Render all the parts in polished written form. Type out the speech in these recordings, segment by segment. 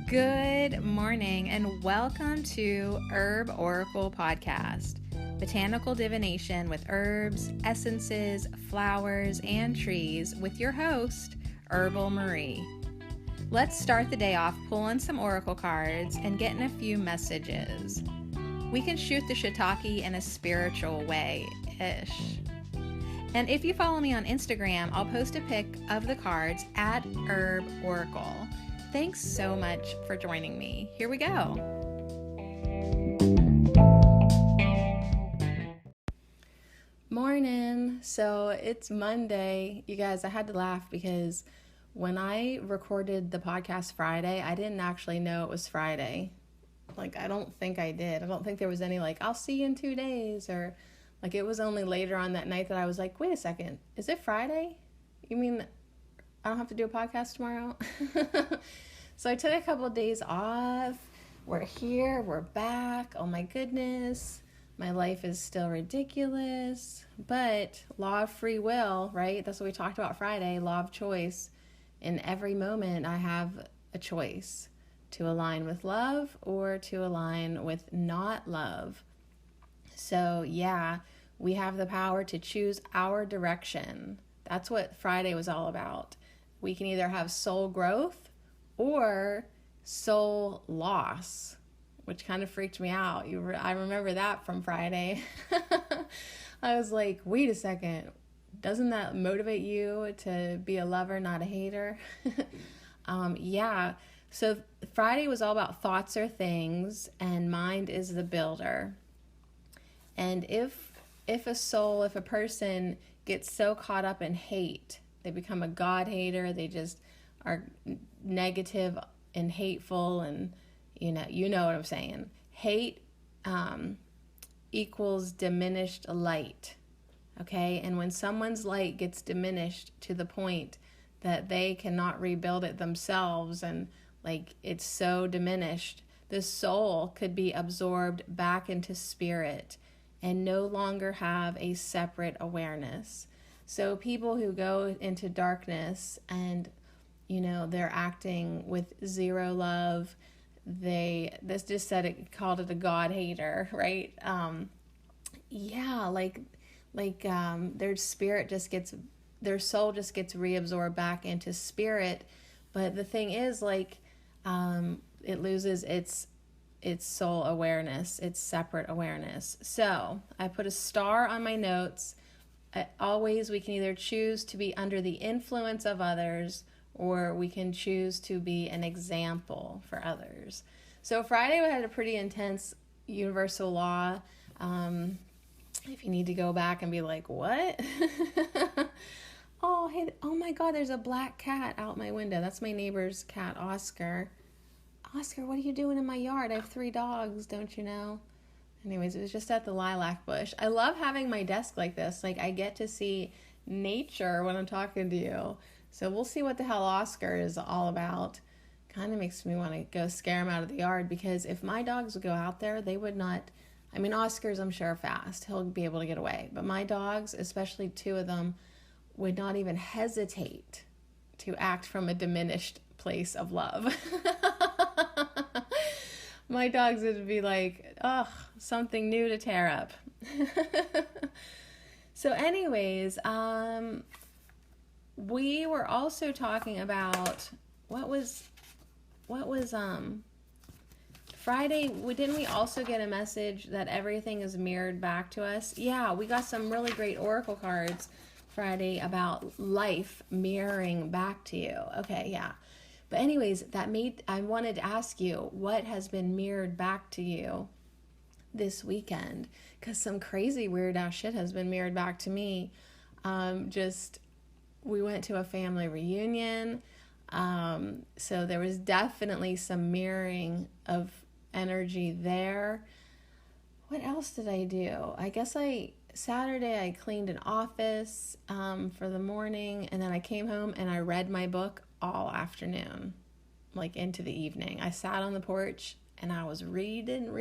Good morning and welcome to Herb Oracle Podcast, botanical divination with herbs, essences, flowers, and trees with your host, Herbal Marie. Let's start the day off pulling some oracle cards and getting a few messages. We can shoot the shiitake in a spiritual way-ish. And if you follow me on Instagram, I'll post a pic of the cards at Herb Oracle. Thanks so much for joining me. Here we go. Morning. So it's Monday. You guys, I had to laugh because when I recorded the podcast Friday, I didn't actually know it was Friday. I don't think I did. I don't think there was any I'll see you in 2 days, or it was only later on that night that I was like, wait a second, is it Friday? You mean I don't have to do a podcast tomorrow? So I took a couple of days off. We're here. We're back. Oh my goodness. My life is still ridiculous. But law of free will, right? That's what we talked about Friday. Law of choice. In every moment, I have a choice to align with love or to align with not love. So yeah, we have the power to choose our direction. That's what Friday was all about. We can either have soul growth or soul loss, which kind of freaked me out. I remember that from Friday. I was like, wait a second, doesn't that motivate you to be a lover, not a hater? Yeah. So Friday was all about thoughts or things, and mind is the builder. And if a person gets so caught up in hate, they become a God hater, they just are negative and hateful, and you know what I'm saying. Hate equals diminished light, okay? And when someone's light gets diminished to the point that they cannot rebuild it themselves, and it's so diminished, the soul could be absorbed back into spirit and no longer have a separate awareness. So people who go into darkness and they're acting with zero love. This just said it, called it a God hater, right? Their spirit their soul just gets reabsorbed back into spirit. But the thing is, it loses its soul awareness, its separate awareness. So I put a star on my notes. Always, we can either choose to be under the influence of others, or we can choose to be an example for others. So Friday we had a pretty intense universal law. If you need to go back and be like, what? Oh my God, there's a black cat out my window. That's my neighbor's cat, Oscar. Oscar, what are you doing in my yard? I have 3 dogs, don't you know? Anyways, it was just at the lilac bush. I love having my desk like this. I get to see nature when I'm talking to you. So we'll see what the hell Oscar is all about. Kind of makes me want to go scare him out of the yard, because if my dogs would go out there, they would not. I mean, Oscar's, I'm sure, fast. He'll be able to get away. But my dogs, especially 2 of them, would not even hesitate to act from a diminished place of love. My dogs would be like, ugh, something new to tear up. So anyways, we were also talking about what was Friday. Didn't we also get a message that everything is mirrored back to us? Yeah, we got some really great oracle cards Friday about life mirroring back to you. Okay, yeah. But anyways, I wanted to ask you, what has been mirrored back to you this weekend? Because some crazy weird ass shit has been mirrored back to me. We went to a family reunion. So there was definitely some mirroring of energy there. What else did I do? I guess Saturday I cleaned an office for the morning, and then I came home and I read my book all afternoon, into the evening. I sat on the porch and I was reading.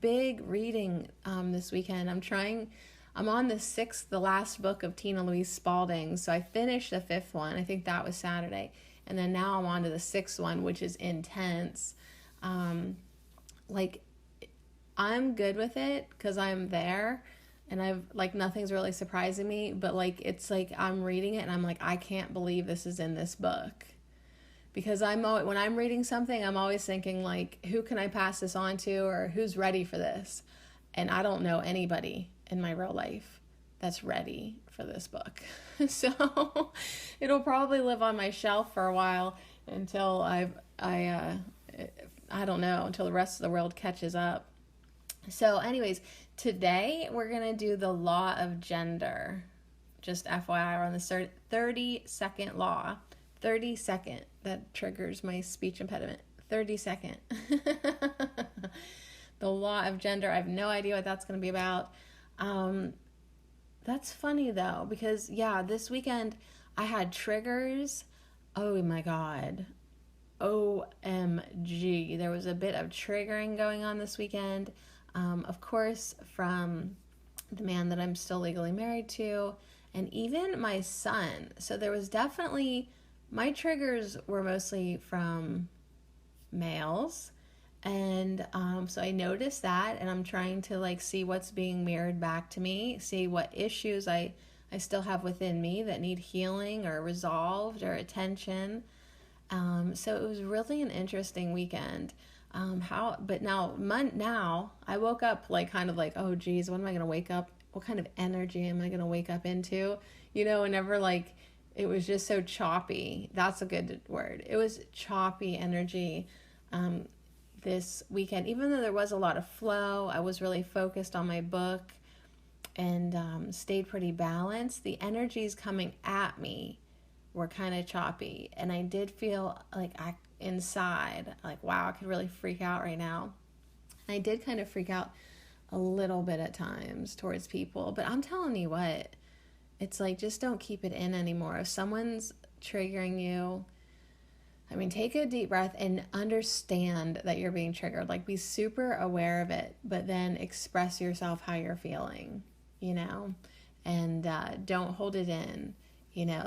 Big reading this weekend. I'm on the last book of Tina Louise Spalding, so I finished the 5th one. I think that was Saturday. And then now I'm on to the 6th one, which is intense. Like, I'm good with it because I'm there and I've, like, nothing's really surprising me. But, like, it's like I'm reading it and I'm like, I can't believe this is in this book. Because when I'm reading something, I'm always thinking, like, who can I pass this on to, or who's ready for this? And I don't know anybody in my real life that's ready for this book. So it'll probably live on my shelf for a while until I don't know, until the rest of the world catches up. So anyways, today we're going to do the law of gender. Just FYI, we're on the 30-second law. 30-second. That triggers my speech impediment. 30-second. The law of gender. I have no idea what that's going to be about. That's funny though, because this weekend I had triggers. Oh my God. OMG. There was a bit of triggering going on this weekend. Of course, from the man that I'm still legally married to, and even my son. So there was definitely, my triggers were mostly from males. And so I noticed that, and I'm trying to, like, see what's being mirrored back to me, see what issues I still have within me that need healing or resolved or attention. So it was really an interesting weekend. But now I woke up, like, kind of like, oh geez, what am I going to wake up? What kind of energy am I going to wake up into? Whenever, like, it was just so choppy. That's a good word. It was choppy energy. This weekend, even though there was a lot of flow, I was really focused on my book and stayed pretty balanced. The energies coming at me were kind of choppy, and I did feel like inside, like, wow, I could really freak out right now. And I did kind of freak out a little bit at times towards people, but I'm telling you what, it's like, just don't keep it in anymore. If someone's triggering you, take a deep breath and understand that you're being triggered. Like, be super aware of it, but then express yourself how you're feeling, and don't hold it in,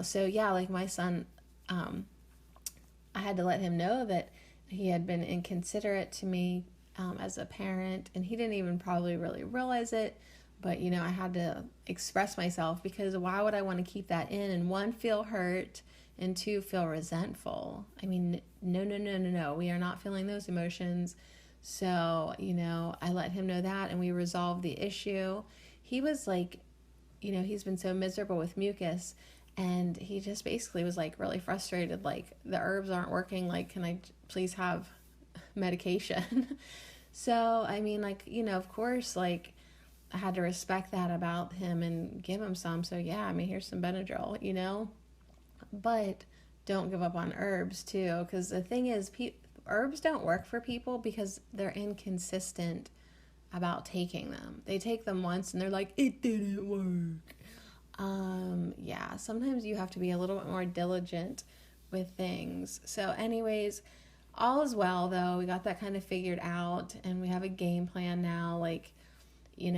So like my son, I had to let him know that he had been inconsiderate to me as a parent, and he didn't even probably really realize it. But, I had to express myself, because why would I want to keep that in and, one, feel hurt, and 2, feel resentful? No. We are not feeling those emotions. So, I let him know that, and we resolved the issue. He was like, he's been so miserable with mucus, and he just basically was, like, really frustrated. Like, the herbs aren't working. Like, can I please have medication? So, of course, like, I had to respect that about him and give him some. So here's some Benadryl, but don't give up on herbs too. Because the thing is, herbs don't work for people because they're inconsistent about taking them. They take them once and they're like, it didn't work. Sometimes you have to be a little bit more diligent with things. So anyways, all is well though. We got that kind of figured out, and we have a game plan now. Like, we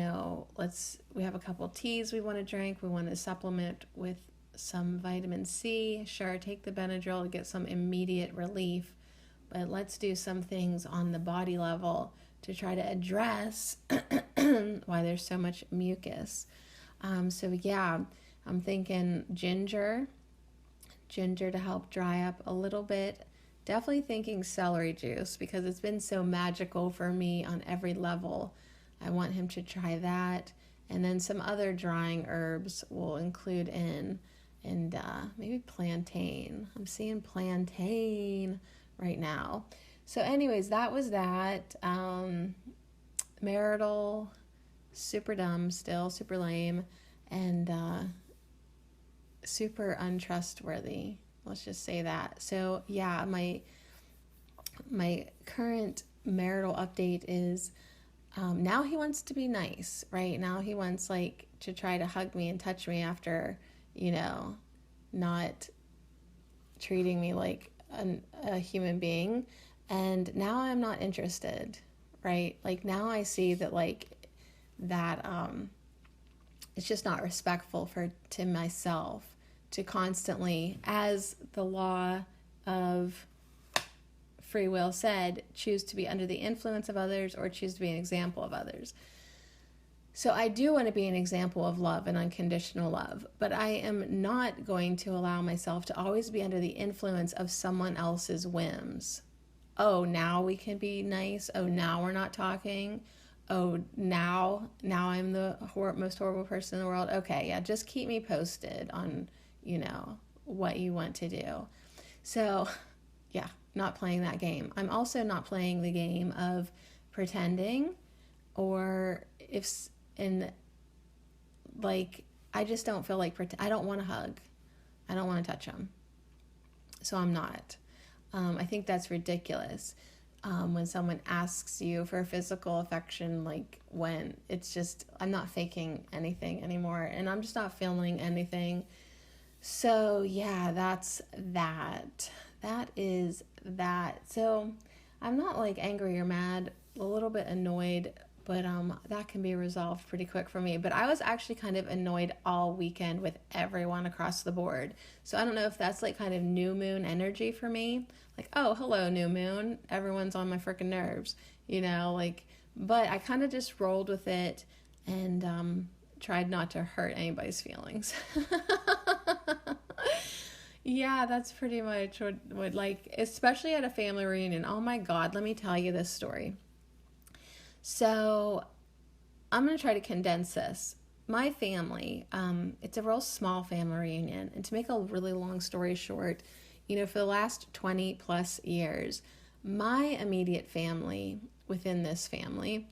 have a couple teas we want to drink. We want to supplement with some vitamin C. Sure, take the Benadryl to get some immediate relief, but let's do some things on the body level to try to address why there's so much mucus. I'm thinking ginger to help dry up a little bit. Definitely thinking celery juice, because it's been so magical for me on every level. I want him to try that. And then some other drying herbs we'll include in. And maybe plantain. I'm seeing plantain right now. So anyways, that was that. Marital, super dumb still, super lame, and super untrustworthy. Let's just say that. So my current marital update is, now he wants to be nice, right? Now he wants, like, to try to hug me and touch me after, not treating me like a human being. And now I'm not interested, right? Like, now I see that, like, that it's just not respectful to myself to constantly, as the law of free will said, choose to be under the influence of others or choose to be an example of others. So I do want to be an example of love and unconditional love, but I am not going to allow myself to always be under the influence of someone else's whims. Oh, now we can be nice. Oh, now we're not talking. Oh, now I'm the most horrible person in the world. Okay, yeah, just keep me posted on, what you want to do. So, yeah, not playing that game. I'm also not playing the game of pretending, or I just don't feel like I don't want to hug. I don't want to touch them. So I'm not. I think that's ridiculous. When someone asks you for physical affection, when it's just, I'm not faking anything anymore, and I'm just not feeling anything. So yeah, that's that. That is that. So I'm not angry or mad, a little bit annoyed, but that can be resolved pretty quick for me. But I was actually kind of annoyed all weekend with everyone across the board. So I don't know if that's kind of new moon energy for me. Oh, hello, new moon. Everyone's on my freaking nerves, but I kind of just rolled with it and tried not to hurt anybody's feelings. Yeah, that's pretty much what especially at a family reunion. Oh my God, let me tell you this story. So I'm going to try to condense this. My family, it's a real small family reunion. And to make a really long story short, for the last 20 plus years, my immediate family within this family,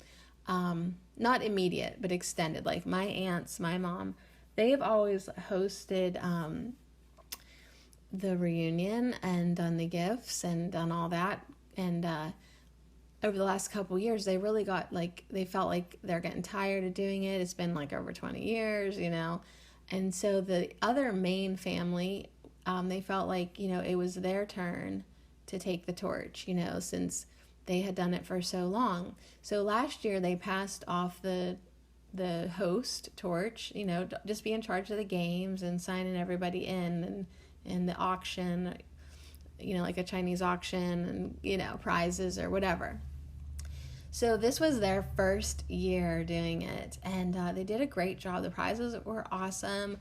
not immediate, but extended, my aunts, my mom, they've always hosted the reunion and done the gifts and done all that. And over the last couple years, they really got they felt like they're getting tired of doing it. It's been over 20 years, And so the other main family, they felt it was their turn to take the torch, since they had done it for so long. So last year they passed off the host torch, just be in charge of the games and signing everybody in and the auction, a Chinese auction and, prizes or whatever. So this was their first year doing it, and they did a great job. The prizes were awesome.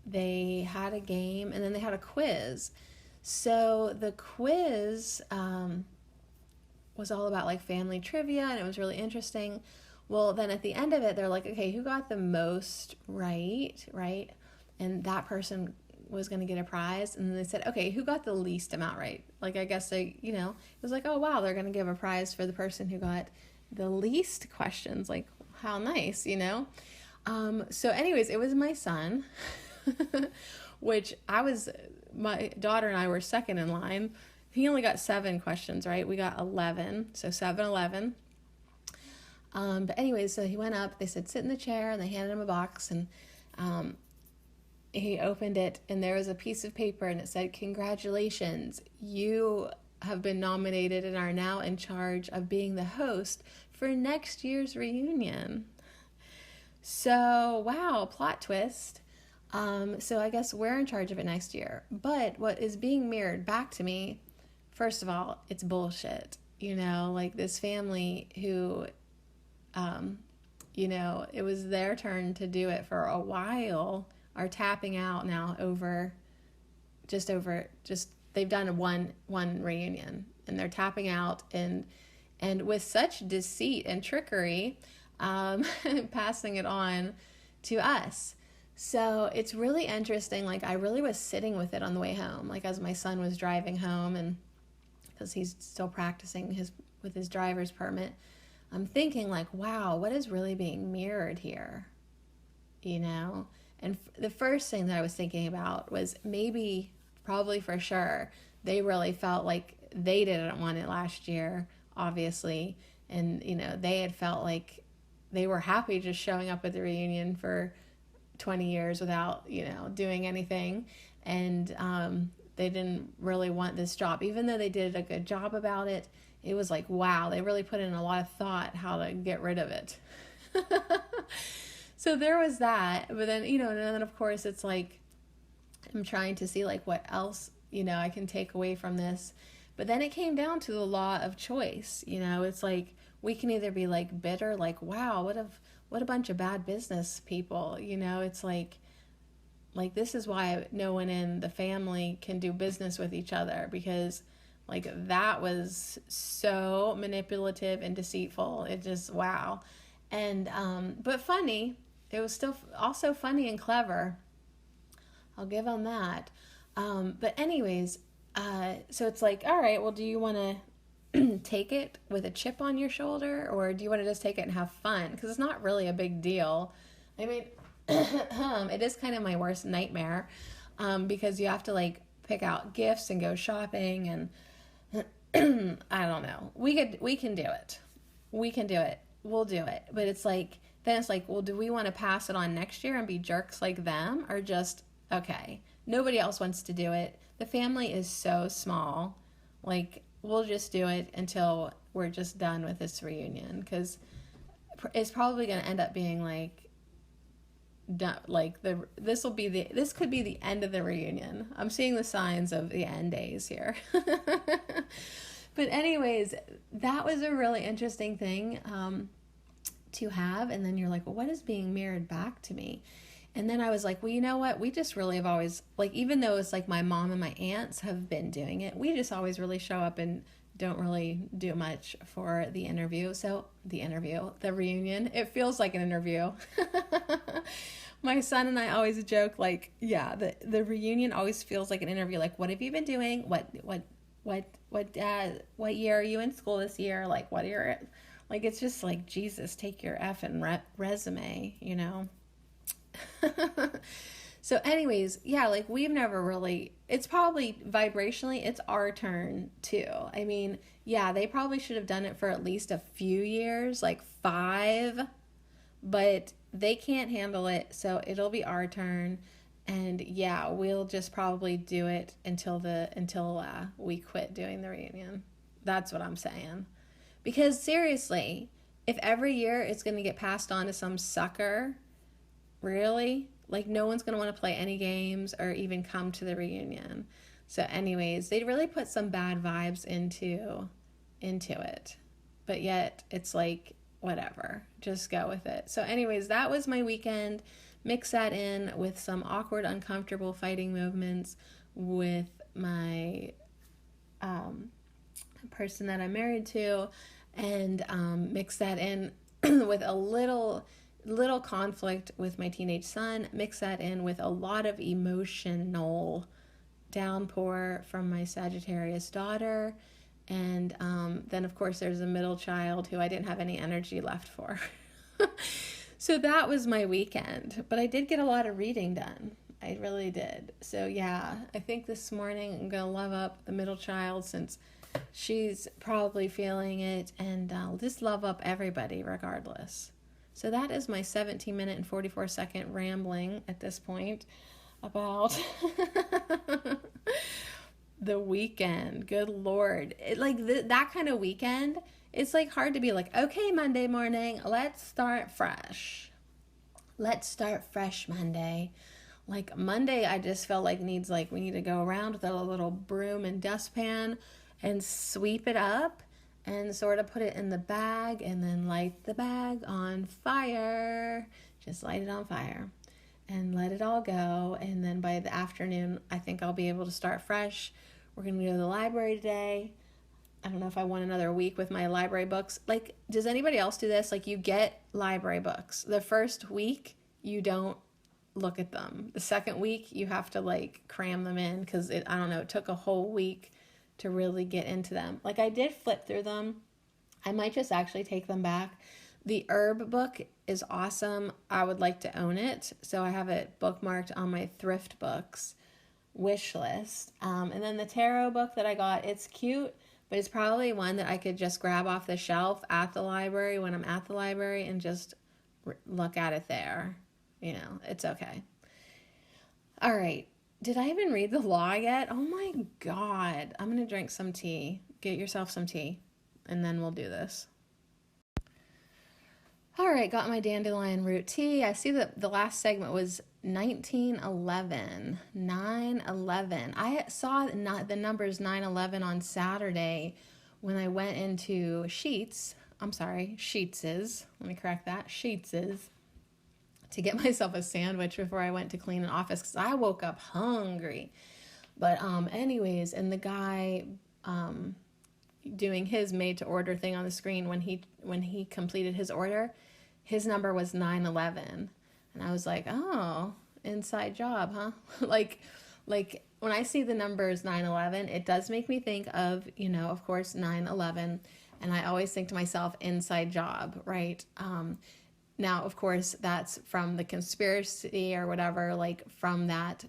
They had a game, and then they had a quiz. So the quiz was all about family trivia, and it was really interesting. Well, then at the end of it, they're okay, who got the most right? And that person was going to get a prize. And then they said, okay, who got the least amount right? I guess they, it was oh, wow, they're going to give a prize for the person who got the least questions. How nice, So anyways, it was my son, which my daughter and I were second in line. He only got 7 questions right. We got 11. So 7-11. But anyways, so he went up, they said, sit in the chair, and they handed him a box, and he opened it, and there was a piece of paper, and it said, congratulations, you have been nominated and are now in charge of being the host for next year's reunion. So, wow, plot twist. So I guess we're in charge of it next year. But what is being mirrored back to me, first of all, it's bullshit. This family who, it was their turn to do it for a while, are tapping out now over they've done one reunion, and they're tapping out and with such deceit and trickery, passing it on to us. So it's really interesting. I really was sitting with it on the way home, as my son was driving home, and because he's still practicing with his driver's permit, I'm thinking wow, what is really being mirrored here? And the first thing that I was thinking about was probably for sure, they really felt like they didn't want it last year, obviously. And, they had felt they were happy just showing up at the reunion for 20 years without, doing anything. And they didn't really want this job. Even though they did a good job about it, it was wow, they really put in a lot of thought how to get rid of it. So there was that. But then, and then of course it's I'm trying to see what else I can take away from this. But then it came down to the law of choice. It's like we can either be like bitter, like, wow, what a bunch of bad business people. It's like this is why no one in the family can do business with each other, because like that was so manipulative and deceitful. It just, wow. And but funny. It was still also funny and clever. I'll give them that. But anyways, so it's like, all right, well, do you want to take it with a chip on your shoulder, or do you want to just take it and have fun? Because it's not really a big deal. I mean, it is kind of my worst nightmare, because you have to like pick out gifts and go shopping, and I don't know. We can do it. We can do it. We'll do it. But it's like, then it's like, well, do we want to pass it on next year and be jerks like them, or just, okay, nobody else wants to do it. The family is so small. Like, we'll just do it until we're just done with this reunion, because it's probably going to end up being like, this could be the end of the reunion. I'm seeing the signs of the end days here. But anyways, that was a really interesting thing to have. And then you're like, well, what is being mirrored back to me? And then I was like, well, you know what? We just really have always, like, even though it's like my mom and my aunts have been doing it, we just always really show up and don't really do much for the interview. So the reunion, it feels like an interview. My son and I always joke, like, yeah, the reunion always feels like an interview. Like, what have you been doing? What year are you in school this year? Like, what are your, like, it's just like, Jesus, take your effing resume, So anyways, yeah, like we've never really, it's probably vibrationally, it's our turn too. I mean, yeah, they probably should have done it for at least a few years, like 5, but they can't handle it. So it'll be our turn. And yeah, we'll just probably do it until we quit doing the reunion. That's what I'm saying. Because seriously, if every year it's going to get passed on to some sucker, really? Like, no one's going to want to play any games or even come to the reunion. So anyways, they really put some bad vibes into it. But yet, it's like, whatever. Just go with it. So anyways, that was my weekend. Mix that in with some awkward, uncomfortable fighting movements with my person that I'm married to, and mix that in with a little conflict with my teenage son, mix that in with a lot of emotional downpour from my Sagittarius daughter, and then of course there's a middle child who I didn't have any energy left for. So that was my weekend, but I did get a lot of reading done. I really did. So yeah, I think this morning I'm going to love up the middle child, since she's probably feeling it, and I'll just love up everybody regardless. So that is my 17-minute and 44-second rambling at this point about the weekend. Good Lord. That kind of weekend, it's like hard to be like, okay, Monday morning, let's start fresh. Let's start fresh Monday. Like Monday, I just felt like we need to go around with a little broom and dustpan and sweep it up and sort of put it in the bag, and then light the bag on fire. Just light it on fire and let it all go. And then by the afternoon, I think I'll be able to start fresh. We're going to go to the library today. I don't know if I want another week with my library books. Like, does anybody else do this? Like, you get library books. The first week, you don't look at them. The second week, you have to, like, cram them in, because it took a whole week to really get into them. Like, I did flip through them. I might just actually take them back. The herb book is awesome. I would like to own it. So I have it bookmarked on my thrift books wish list. And then the tarot book that I got, it's cute, but it's probably one that I could just grab off the shelf at the library when I'm at the library and just look at it there. It's okay. All right. Did I even read the law yet? Oh my God. I'm going to drink some tea. Get yourself some tea, and then we'll do this. All right, got my dandelion root tea. I see that the last segment was 1911, 9/11. I saw the numbers 9/11 on Saturday when I went into Yesssss's, let me correct that, Yesssss's, to get myself a sandwich before I went to clean an office because I woke up hungry. But anyways, and the guy doing his made to order thing on the screen, when he completed his order, his number was 9/11. And I was like, oh, inside job, huh? like when I see the numbers 9/11, it does make me think of, of course, 9/11. And I always think to myself, inside job, right? Now, of course, that's from the conspiracy or whatever, like from that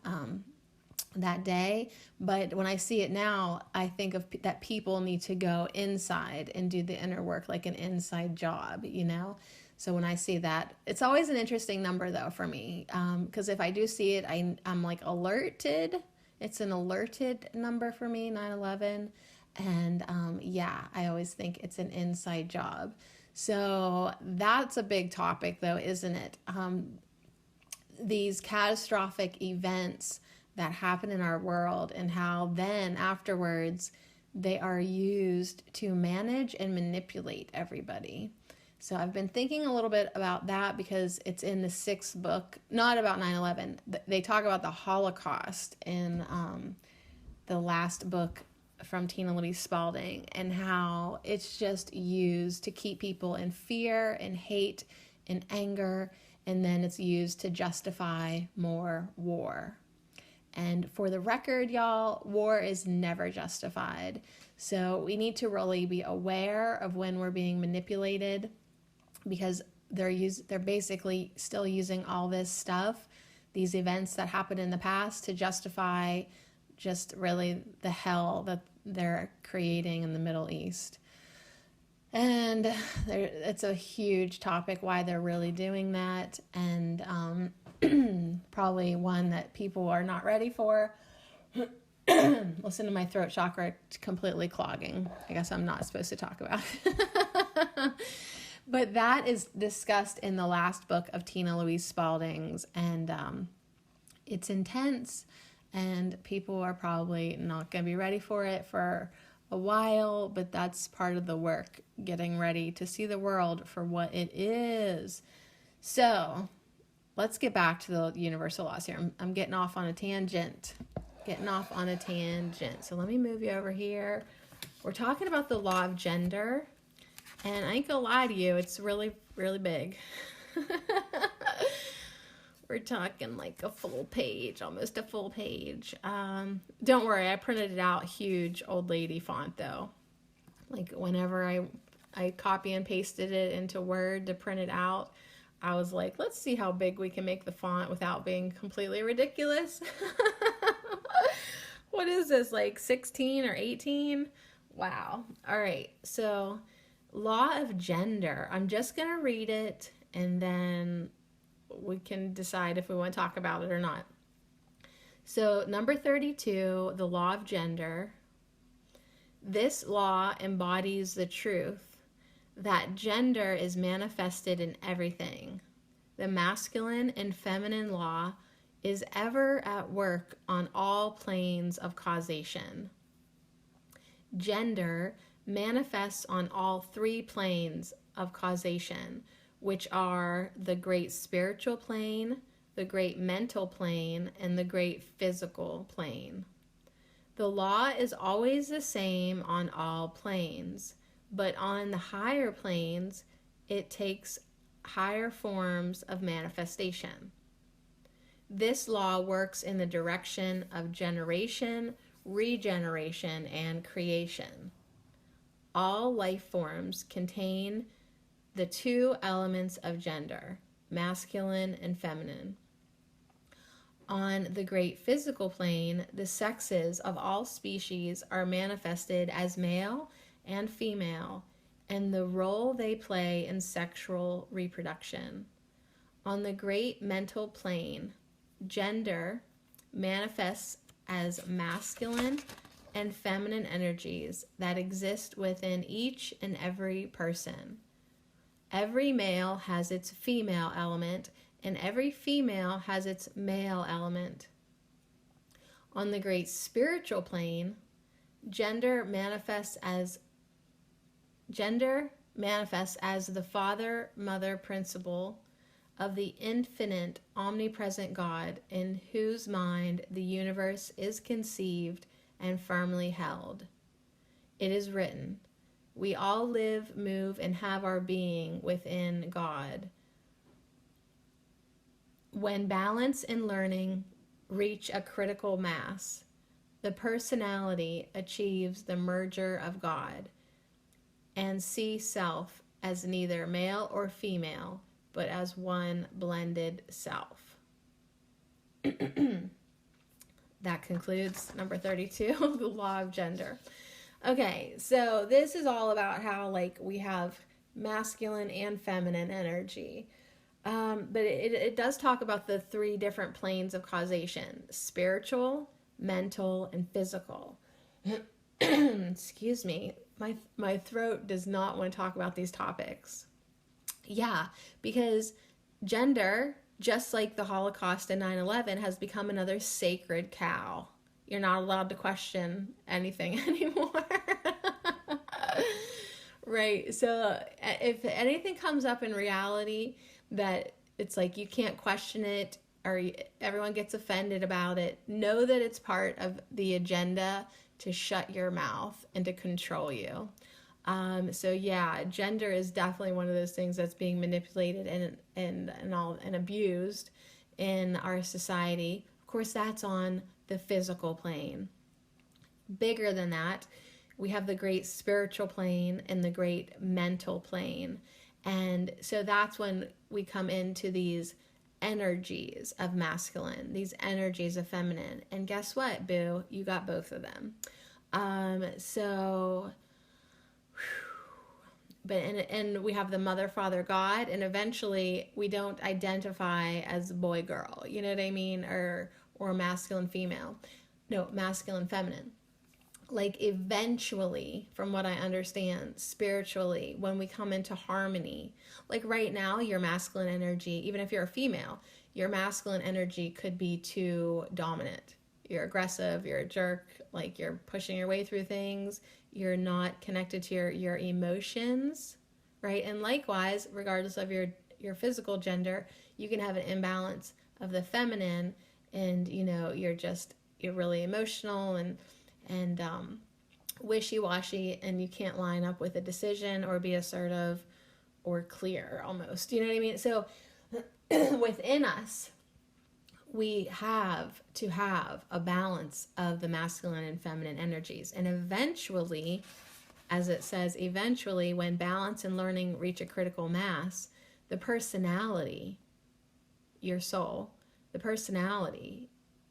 day. But when I see it now, I think of that people need to go inside and do the inner work, like an inside job, So when I see that, it's always an interesting number though for me, because if I do see it, I'm like alerted. It's an alerted number for me, 9/11. And I always think it's an inside job. So that's a big topic though, isn't it? These catastrophic events that happen in our world, and how then afterwards they are used to manage and manipulate everybody. So I've been thinking a little bit about that because it's in the 6th book, not about 9/11. They talk about the Holocaust in the last book from Tina Louise Spalding, and how it's just used to keep people in fear and hate and anger, and then it's used to justify more war. And for the record, y'all, war is never justified. So we need to really be aware of when we're being manipulated, because they're basically still using all this stuff, these events that happened in the past, to justify just really the hell that they're creating in the Middle East. And it's a huge topic why they're really doing that, and probably one that people are not ready for. Listen to my throat chakra completely clogging. I guess I'm not supposed to talk about it. But that is discussed in the last book of Tina Louise Spalding's, and it's intense, and people are probably not going to be ready for it for a while, but that's part of the work, getting ready to see the world for what it is. So let's get back to the universal laws here. I'm getting off on a tangent. So let me move you over here. We're talking about the law of gender. And I ain't gonna lie to you, it's really, really big. We're talking like a full page, almost a full page. Don't worry, I printed it out huge old lady font though. Like whenever I copy and pasted it into Word to print it out, I was like, let's see how big we can make the font without being completely ridiculous. What is this, like 16 or 18? Wow. All right, so law of gender. I'm just going to read it, and then we can decide if we want to talk about it or not. So number 32, the law of gender. This law embodies the truth that gender is manifested in everything. The masculine and feminine law is ever at work on all planes of causation. Gender manifests on all 3 planes of causation, which are the great spiritual plane, the great mental plane, and the great physical plane. The law is always the same on all planes, but on the higher planes, it takes higher forms of manifestation. This law works in the direction of generation, regeneration, and creation. All life forms contain the 2 elements of gender, masculine and feminine. On the great physical plane, the sexes of all species are manifested as male and female, and the role they play in sexual reproduction. On the great mental plane, gender manifests as masculine and feminine energies that exist within each and every person. Every male has its female element, and every female has its male element. On the great spiritual plane, gender manifests as the father-mother principle of the infinite, omnipresent God in whose mind the universe is conceived and firmly held. It is written, we all live, move, and have our being within God. When balance and learning reach a critical mass, the personality achieves the merger of God and sees self as neither male or female, but as one blended self. That concludes number 32, the law of gender. Okay, so this is all about how we have masculine and feminine energy. But it does talk about the 3 different planes of causation: spiritual, mental, and physical. Excuse me, my throat does not want to talk about these topics. Yeah, because gender, just like the Holocaust and 9/11, has become another sacred cow. You're not allowed to question anything anymore. Right, so if anything comes up in reality that it's you can't question it, or everyone gets offended about it, know that it's part of the agenda to shut your mouth and to control you. So yeah, gender is definitely one of those things that's being manipulated and abused in our society. Of course, that's on the physical plane. Bigger than that, we have the great spiritual plane and the great mental plane. And so that's when we come into these energies of masculine, these energies of feminine. And guess what, boo? You got both of them. And we have the mother, father, God, and eventually we don't identify as boy, girl, you know what I mean? Or masculine, female. No, masculine, feminine. Eventually, from what I understand, spiritually, when we come into harmony, right now, your masculine energy, even if you're a female, your masculine energy could be too dominant. You're aggressive, you're a jerk, you're pushing your way through things, you're not connected to your emotions, right? And likewise, regardless of your physical gender, you can have an imbalance of the feminine, and you're really emotional and wishy-washy, and you can't line up with a decision or be assertive or clear almost, you know what I mean? So within us, we have to have a balance of the masculine and feminine energies. And eventually, as it says, eventually, when balance and learning reach a critical mass, the personality, your soul, the personality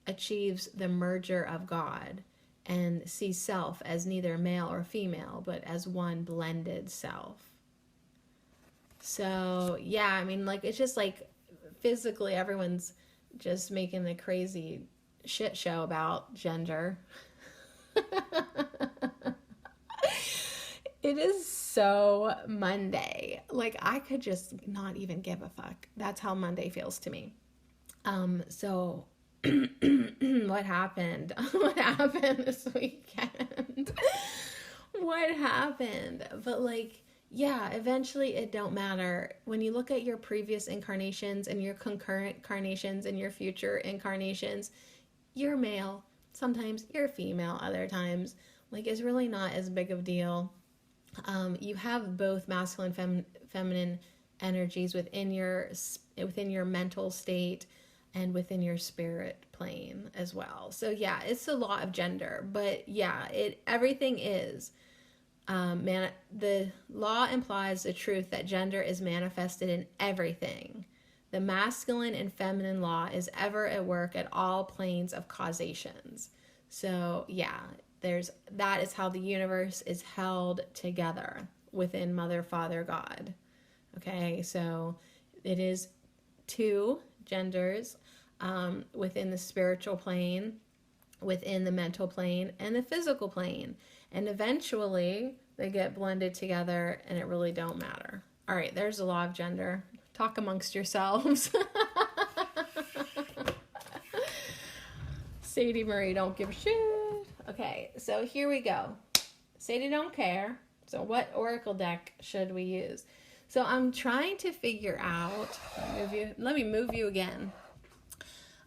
achieves the merger of God and sees self as neither male or female, but as one blended self. So, yeah, I mean, it's just physically everyone's just making a crazy shit show about gender. It is so Monday. I could just not even give a fuck. That's how Monday feels to me. So what happened? What happened this weekend? What happened? But yeah, eventually it don't matter. When you look at your previous incarnations and your concurrent incarnations and your future incarnations, you're male. Sometimes you're female, other times. It's really not as big of a deal. You have both masculine, feminine energies within your mental state and within your spirit plane as well. So yeah, it's a law of gender, but yeah, everything is. The law implies the truth that gender is manifested in everything. The masculine and feminine law is ever at work at all planes of causations. So yeah, that is how the universe is held together within Mother, Father, God. Okay, so it is 2 genders within the spiritual plane, within the mental plane, and the physical plane. And eventually they get blended together and it really don't matter. All right, there's the law of gender. Talk amongst yourselves. Sadie Marie don't give a shit. Okay, so here we go. Sadie don't care. So what oracle deck should we use? So I'm trying to figure out, let me move you again.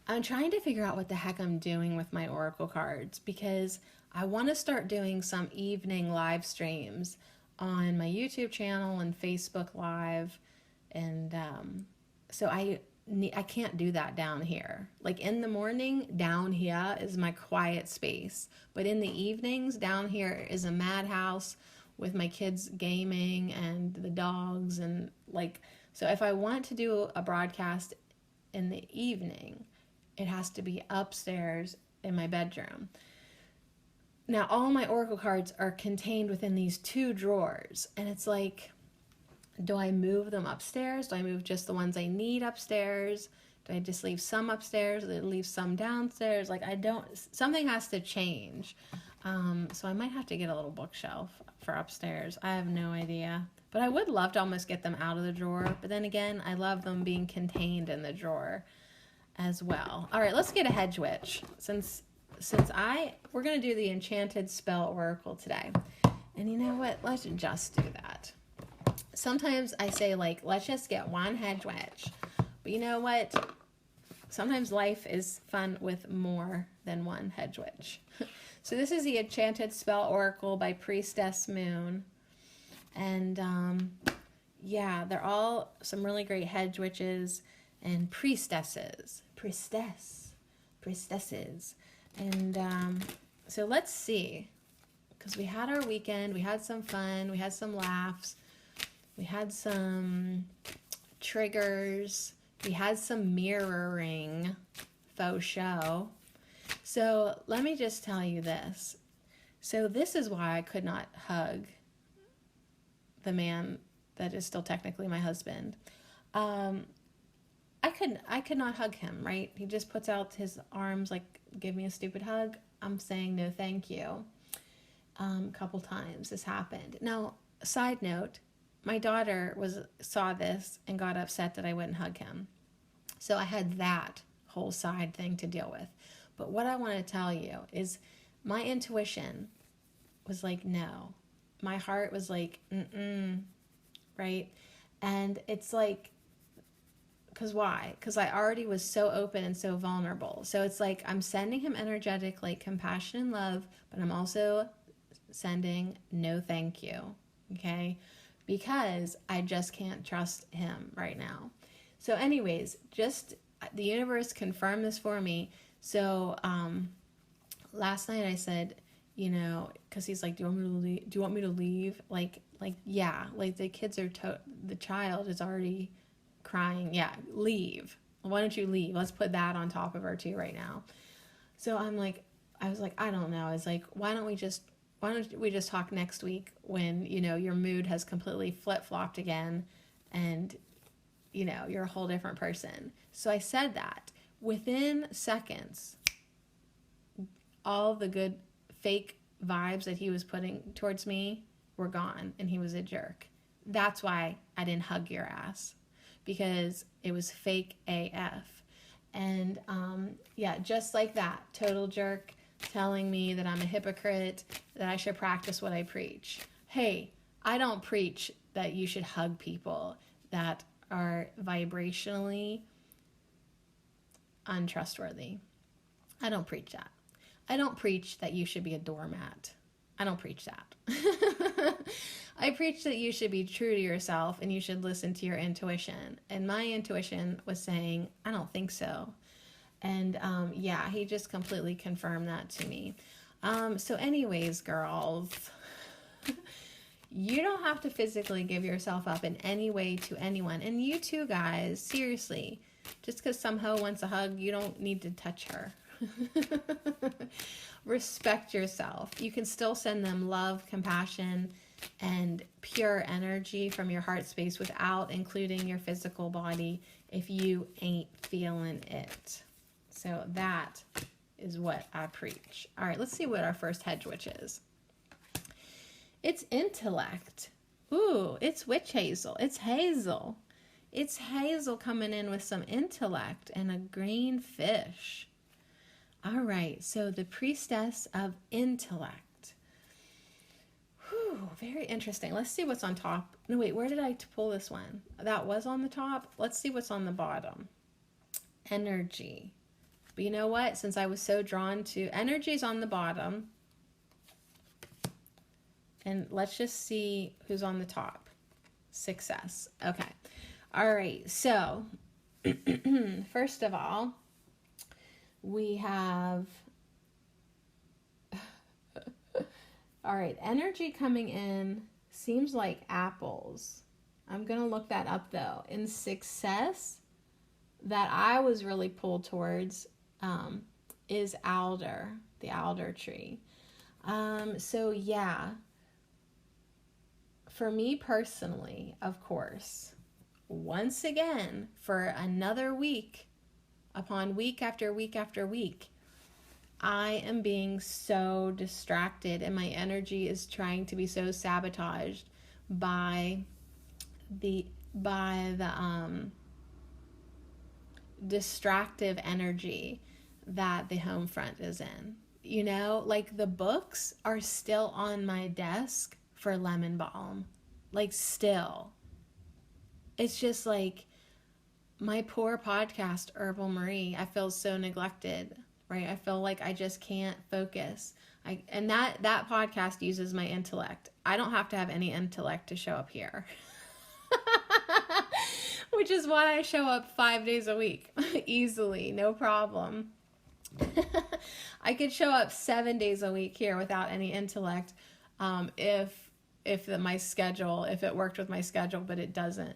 I'm trying to figure out what the heck I'm doing with my oracle cards, because I want to start doing some evening live streams on my YouTube channel and Facebook Live. And so I can't do that down here. Like in the morning, down here is my quiet space. But in the evenings, down here is a madhouse with my kids gaming and the dogs. And like, so if I want to do a broadcast in the evening, it has to be upstairs in my bedroom. Now, all my oracle cards are contained within these 2 drawers. And it's like, do I move them upstairs? Do I move just the ones I need upstairs? Do I just leave some upstairs? Do I leave some downstairs? Like, something has to change. So I might have to get a little bookshelf for upstairs. I have no idea. But I would love to almost get them out of the drawer. But then again, I love them being contained in the drawer as well. All right, let's get a hedge witch. Since we're going to do the enchanted spell oracle today. And you know what? Let's just do that. Sometimes I say, like, let's just get one hedge witch. But you know what? Sometimes life is fun with more than one hedge witch. So this is the Enchanted Spell Oracle by Priestess Moon. And, yeah, they're all some really great hedge witches and priestesses. Priestesses. And so let's see. Because we had our weekend. We had some fun. We had some laughs. We had some triggers. We had some mirroring faux show. So let me just tell you this. So this is why I could not hug the man that is still technically my husband. I could not hug him, right? He just puts out his arms like, give me a stupid hug. I'm saying no thank you. A couple times this happened. Now, side note, my daughter saw this and got upset that I wouldn't hug him. So I had that whole side thing to deal with. But what I want to tell you is my intuition was like, no. My heart was like, right? And it's like, because why? Because I already was so open and so vulnerable. So it's like I'm sending him energetic, like compassion and love, but I'm also sending no thank you, okay? Because I just can't trust him right now. So anyways, just the universe confirmed this for me. So last night I said, you know, because he's like, do you want me to leave? Like yeah, like the kids are, the child is already crying. Yeah, leave. Why don't you leave? Let's put that on top of her too right now. So I was like, I don't know. I was like, why don't we just talk next week when, you know, your mood has completely flip-flopped again and, you know, you're a whole different person. So I said that. Within seconds, all the good fake vibes that he was putting towards me were gone, and he was a jerk. That's why I didn't hug your ass, because it was fake AF. And yeah, just like that, total jerk telling me that I'm a hypocrite, that I should practice what I preach. Hey, I don't preach that you should hug people that are vibrationally untrustworthy. I don't preach that. I don't preach that you should be a doormat. I don't preach that. I preach that you should be true to yourself and you should listen to your intuition. And my intuition was saying, I don't think so. And yeah, he just completely confirmed that to me. So anyways, girls, you don't have to physically give yourself up in any way to anyone. And you too, guys, seriously, just because some hoe wants a hug, you don't need to touch her. Respect yourself. You can still send them love, compassion, and pure energy from your heart space without including your physical body if you ain't feeling it. So that is what I preach. All right, let's see what our first hedge witch is. It's intellect. Ooh, it's witch hazel. It's hazel. It's hazel coming in with some intellect and a green fish. All right, so the priestess of intellect. Whew, very interesting. Let's see what's on top. No, wait, where did I pull this one? That was on the top. Let's see what's on the bottom. Energy. But you know what? Since I was so drawn to energy's on the bottom, and let's just see who's on the top. Success. Okay. All right, so first of all, we have, all right, energy coming in seems like apples. I'm going to look that up though. In success, that I was really pulled towards is alder, the alder tree. So yeah, for me personally, of course, once again, for another week, upon week after week after week, I am being so distracted and my energy is trying to be so sabotaged by the distractive energy that the home front is in. You know, like the books are still on my desk for lemon balm. Like still. It's just like my poor podcast, Herbal Marie, I feel so neglected, right? I feel like I just can't focus. And that podcast uses my intellect. I don't have to have any intellect to show up here. Which is why I show up 5 days a week. Easily, no problem. I could show up 7 days a week here without any intellect if it worked with my schedule, but it doesn't.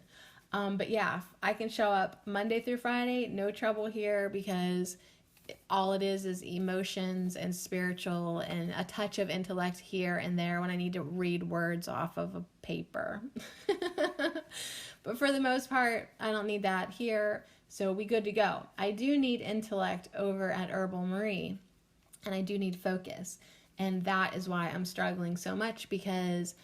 But yeah, I can show up Monday through Friday, no trouble here, because all it is emotions and spiritual and a touch of intellect here and there when I need to read words off of a paper. But for the most part, I don't need that here, so we good to go. I do need intellect over at Herbal Marie, and I do need focus, and that is why I'm struggling so much, because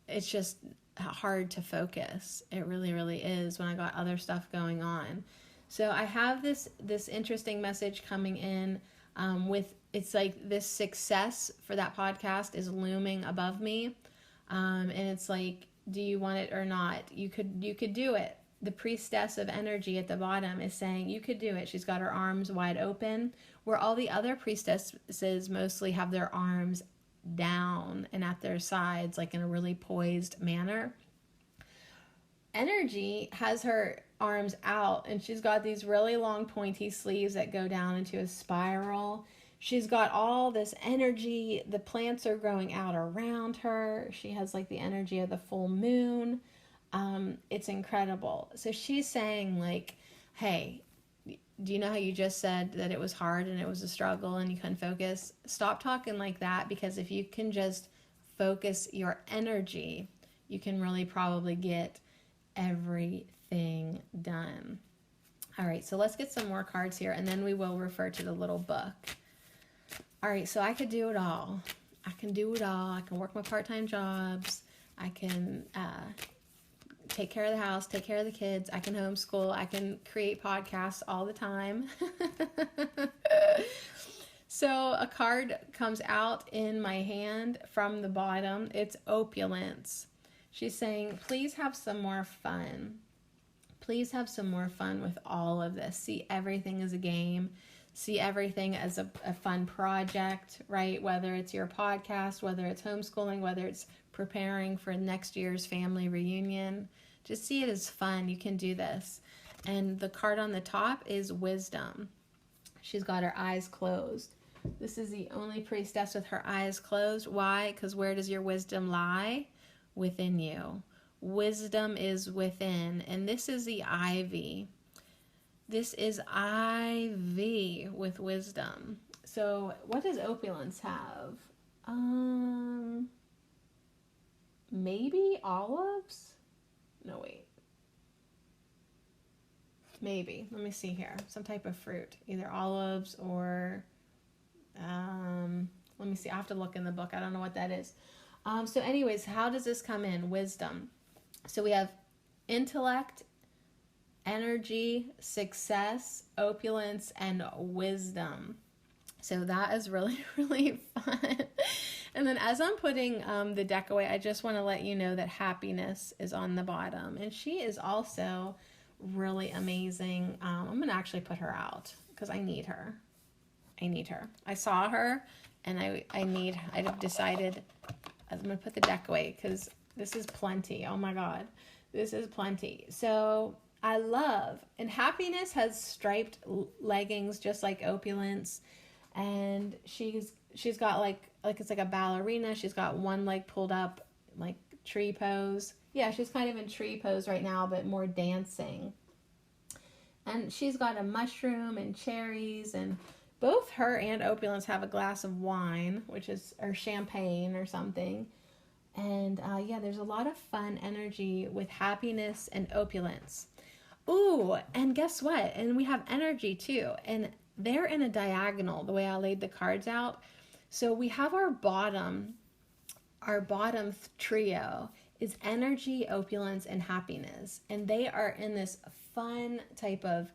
it's just hard to focus. It really, really is when I got other stuff going on. So I have this interesting message coming in with, it's like this success for that podcast is looming above me. And it's like, do you want it or not? You could do it. The priestess of energy at the bottom is saying you could do it. She's got her arms wide open, where all the other priestesses mostly have their arms down and at their sides, like in a really poised manner. Energy has her arms out, and she's got these really long pointy sleeves that go down into a spiral. She's got all this energy. The plants are growing out around her. She has like the energy of the full moon. It's incredible. So she's saying like, hey, do you know how you just said that it was hard and it was a struggle and you couldn't focus? Stop talking like that, because if you can just focus your energy, you can really probably get everything done. All right, so let's get some more cards here, and then we will refer to the little book. All right, so I could do it all. I can do it all. I can work my part-time jobs. I can take care of the house, take care of the kids. I can homeschool. I can create podcasts all the time. So a card comes out in my hand from the bottom. It's opulence. She's saying, please have some more fun. Please have some more fun with all of this. See everything as a game. See everything as a fun project, right? Whether it's your podcast, whether it's homeschooling, whether it's preparing for next year's family reunion. Just see it as fun. You can do this. And the card on the top is wisdom. She's got her eyes closed. This is the only priestess with her eyes closed. Why? Because where does your wisdom lie? Within you. Wisdom is within. And this is the ivy. This is ivy with wisdom. So what does opulence have? Maybe olives? No, wait. Maybe. Let me see here. Some type of fruit. Either olives or, let me see. I have to look in the book. I don't know what that is. So anyways, how does this come in? Wisdom. So we have intellect, energy, success, opulence, and wisdom. So that is really, really fun. And then as I'm putting the deck away, I just want to let you know that happiness is on the bottom. And she is also really amazing. I'm going to actually put her out because I need her. I saw her and I've decided I'm going to put the deck away because this is plenty. Oh my God. This is plenty. So I love, and happiness has striped leggings just like opulence. And she's got like it's like a ballerina. She's got one leg pulled up, like tree pose. Yeah, she's kind of in tree pose right now, but more dancing. And she's got a mushroom and cherries, and both her and opulence have a glass of wine, or champagne or something. And yeah, there's a lot of fun energy with happiness and opulence. Ooh, and guess what? And we have energy too. And they're in a diagonal, the way I laid the cards out. So we have our bottom trio is energy, opulence, and happiness. And they are in this fun type of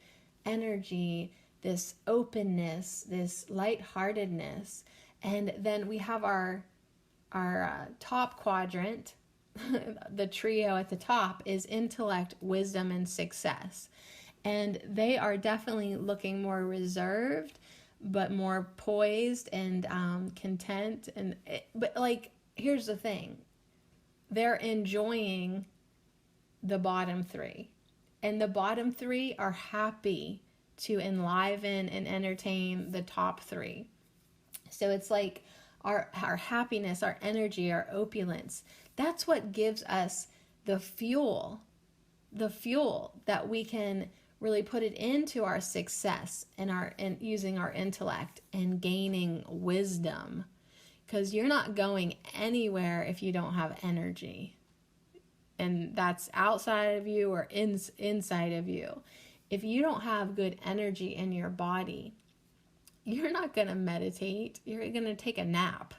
energy, this openness, this lightheartedness. And then we have our top quadrant, the trio at the top is intellect, wisdom, and success. And they are definitely looking more reserved, but more poised and content. But like, here's the thing. They're enjoying the bottom three. And the bottom three are happy to enliven and entertain the top three. So it's like our happiness, our energy, our opulence. That's what gives us the fuel that we can really put it into our success and using our intellect and gaining wisdom, because you're not going anywhere if you don't have energy, and that's outside of you or inside of you. If you don't have good energy in your body, you're not going to meditate. You're going to take a nap.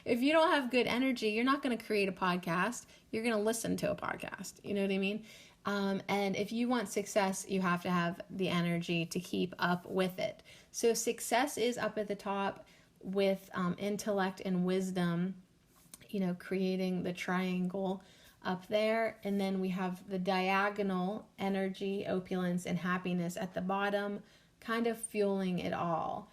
If you don't have good energy, you're not going to create a podcast. You're going to listen to a podcast. You know what I mean? And if you want success, you have to have the energy to keep up with it. So success is up at the top with intellect and wisdom, creating the triangle up there. And then we have the diagonal energy, opulence, and happiness at the bottom, kind of fueling it all.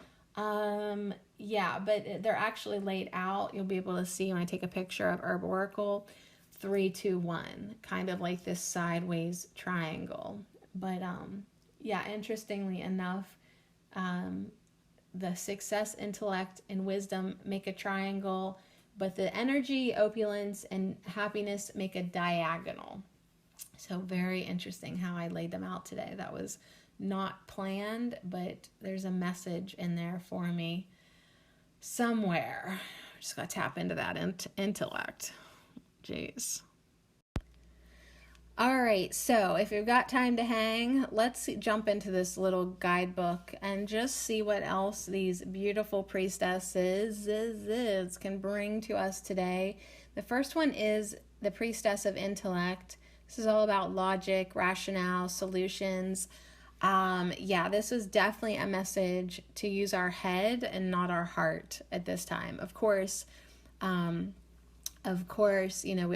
Yeah, but they're actually laid out. You'll be able to see when I take a picture of Herb Oracle, 3, 2, 1, kind of like this sideways triangle. But yeah, interestingly enough, the success, intellect, and wisdom make a triangle, but the energy, opulence, and happiness make a diagonal. So very interesting how I laid them out today. That was not planned, but there's a message in there for me somewhere. Just got to tap into that intellect. Jeez. All right, so if you've got time to hang, let's jump into this little guidebook and just see what else these beautiful priestesses can bring to us today. The first one is the priestess of intellect. This is all about logic, rationale, solutions. Yeah, this is definitely a message to use our head and not our heart at this time. Of course, we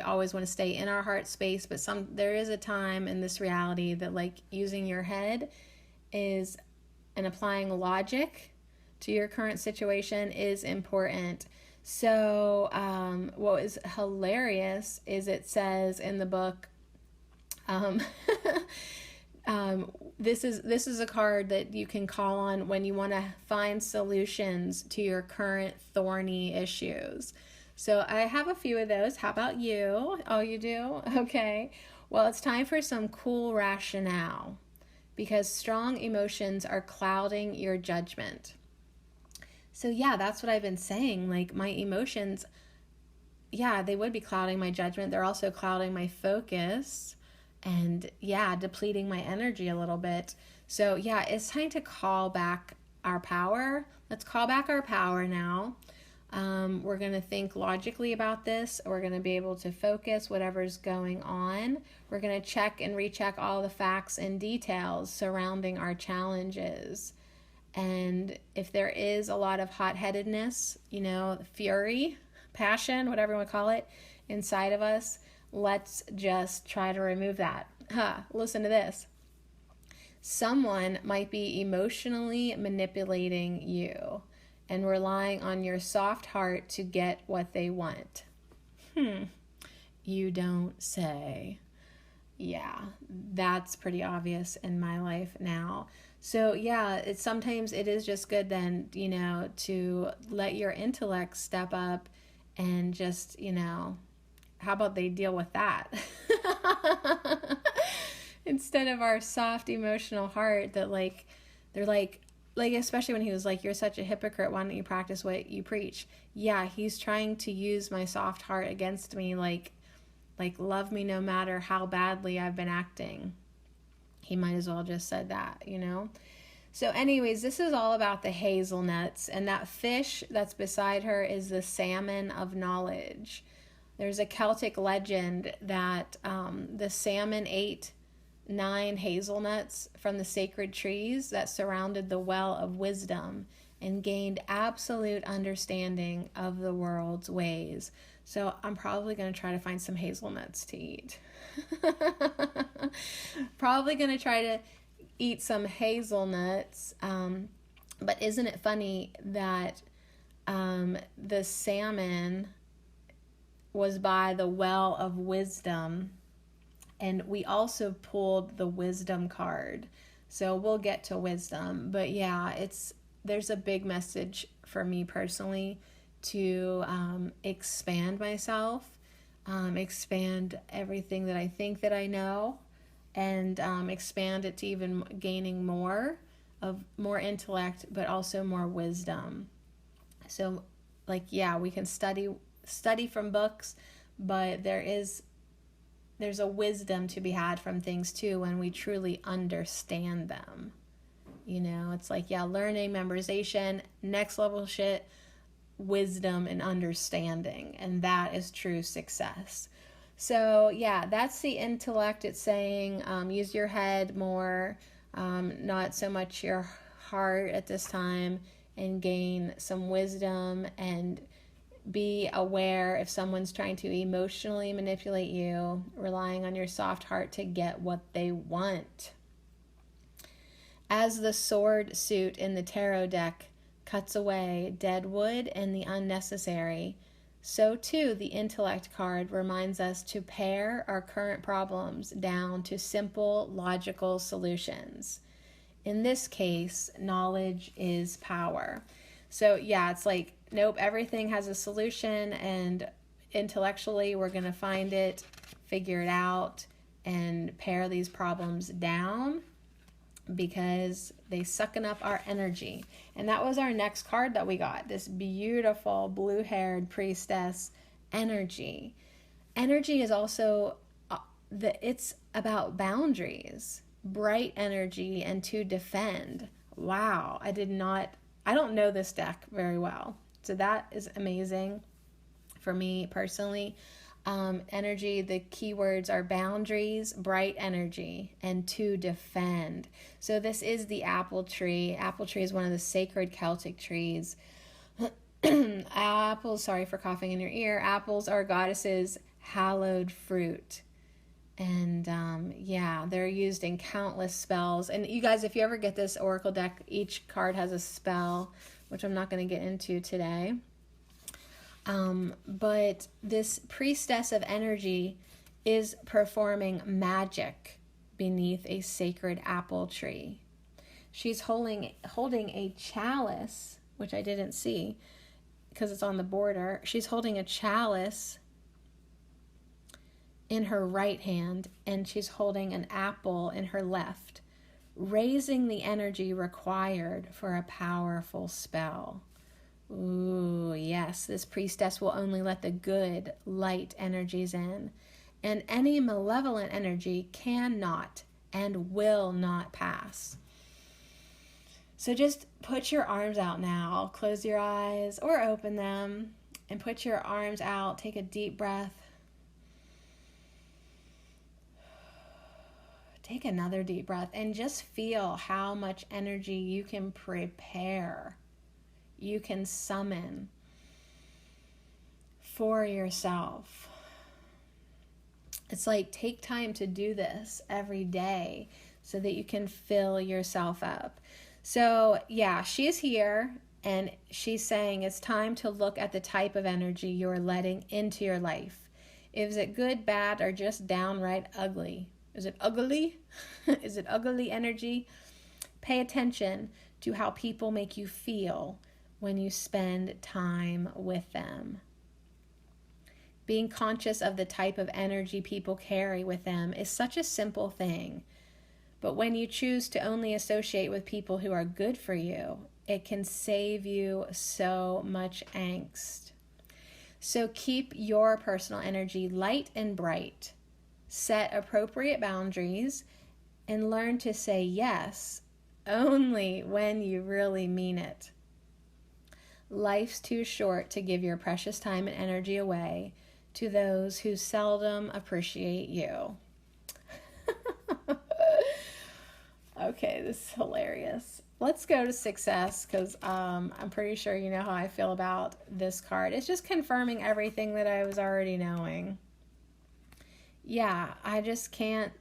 always want to stay in our heart space, but there is a time in this reality that like using your head and applying logic to your current situation is important. So, what is hilarious is it says in the book, this is a card that you can call on when you want to find solutions to your current thorny issues. So I have a few of those. How about you? Oh, you do? Okay. Well, it's time for some cool rationale, because strong emotions are clouding your judgment. So yeah, that's what I've been saying. Like my emotions, yeah, they would be clouding my judgment. They're also clouding my focus. And yeah, depleting my energy a little bit. So yeah, it's time to call back our power. Let's call back our power now. We're going to think logically about this. We're going to be able to focus whatever's going on. We're going to check and recheck all the facts and details surrounding our challenges. And if there is a lot of hot-headedness, fury, passion, whatever you want to call it, inside of us, let's just try to remove that. Listen to this. Someone might be emotionally manipulating you and relying on your soft heart to get what they want. You don't say. Yeah, that's pretty obvious in my life now. So yeah, sometimes it is just good then, to let your intellect step up and just, how about they deal with that? Instead of our soft emotional heart that they're like, especially when he was like, you're such a hypocrite, why don't you practice what you preach? Yeah, he's trying to use my soft heart against me, like love me no matter how badly I've been acting. He might as well just said that, So anyways, this is all about the hazelnuts, and that fish that's beside her is the salmon of knowledge. There's a Celtic legend that the salmon ate 9 hazelnuts from the sacred trees that surrounded the well of wisdom and gained absolute understanding of the world's ways. So I'm probably going to try to find some hazelnuts to eat. Probably going to try to eat some hazelnuts. But isn't it funny that the salmon was by the well of wisdom? And we also pulled the wisdom card. So we'll get to wisdom. But yeah, there's a big message for me personally to expand myself, expand everything that I think that I know, and expand it to even gaining more intellect, but also more wisdom. So we can study from books, but there's a wisdom to be had from things too when we truly understand them. It's learning, memorization, next level shit, wisdom and understanding, and that is true success. So yeah, that's the intellect. It's saying use your head more, not so much your heart at this time, and gain some wisdom and be aware if someone's trying to emotionally manipulate you, relying on your soft heart to get what they want. As the sword suit in the tarot deck cuts away dead wood and the unnecessary, so too the intellect card reminds us to pare our current problems down to simple, logical solutions. In this case, knowledge is power. So yeah, it's nope, everything has a solution, and intellectually we're going to find it, figure it out, and pare these problems down because they sucking up our energy. And that was our next card that we got, this beautiful blue-haired priestess energy. Energy is also, it's about boundaries, bright energy, and to defend. Wow, I don't know this deck very well. So that is amazing for me personally. Energy, the keywords are boundaries, bright energy, and to defend. So this is the apple tree. Apple tree is one of the sacred Celtic trees. Apples, sorry for coughing in your ear. Apples are goddesses' hallowed fruit. And they're used in countless spells. And you guys, if you ever get this oracle deck, each card has a spell, which I'm not going to get into today. But this priestess of energy is performing magic beneath a sacred apple tree. She's holding a chalice, which I didn't see because it's on the border. She's holding a chalice in her right hand, and she's holding an apple in her left, raising the energy required for a powerful spell. Ooh, yes, this priestess will only let the good, light energies in, and any malevolent energy cannot and will not pass. So just put your arms out now. Close your eyes or open them and put your arms out. Take a deep breath. Take another deep breath and just feel how much energy you can prepare, you can summon for yourself. It's like, take time to do this every day so that you can fill yourself up. So yeah, she's here and she's saying it's time to look at the type of energy you're letting into your life. Is it good, bad, or just downright ugly? Is it ugly? Is it ugly energy? Pay attention to how people make you feel when you spend time with them. Being conscious of the type of energy people carry with them is such a simple thing. But when you choose to only associate with people who are good for you, it can save you so much angst. So keep your personal energy light and bright. Set appropriate boundaries and learn to say yes only when you really mean it. Life's too short to give your precious time and energy away to those who seldom appreciate you. Okay, this is hilarious. Let's go to success because I'm pretty sure you know how I feel about this card. It's just confirming everything that I was already knowing. Yeah, I just can't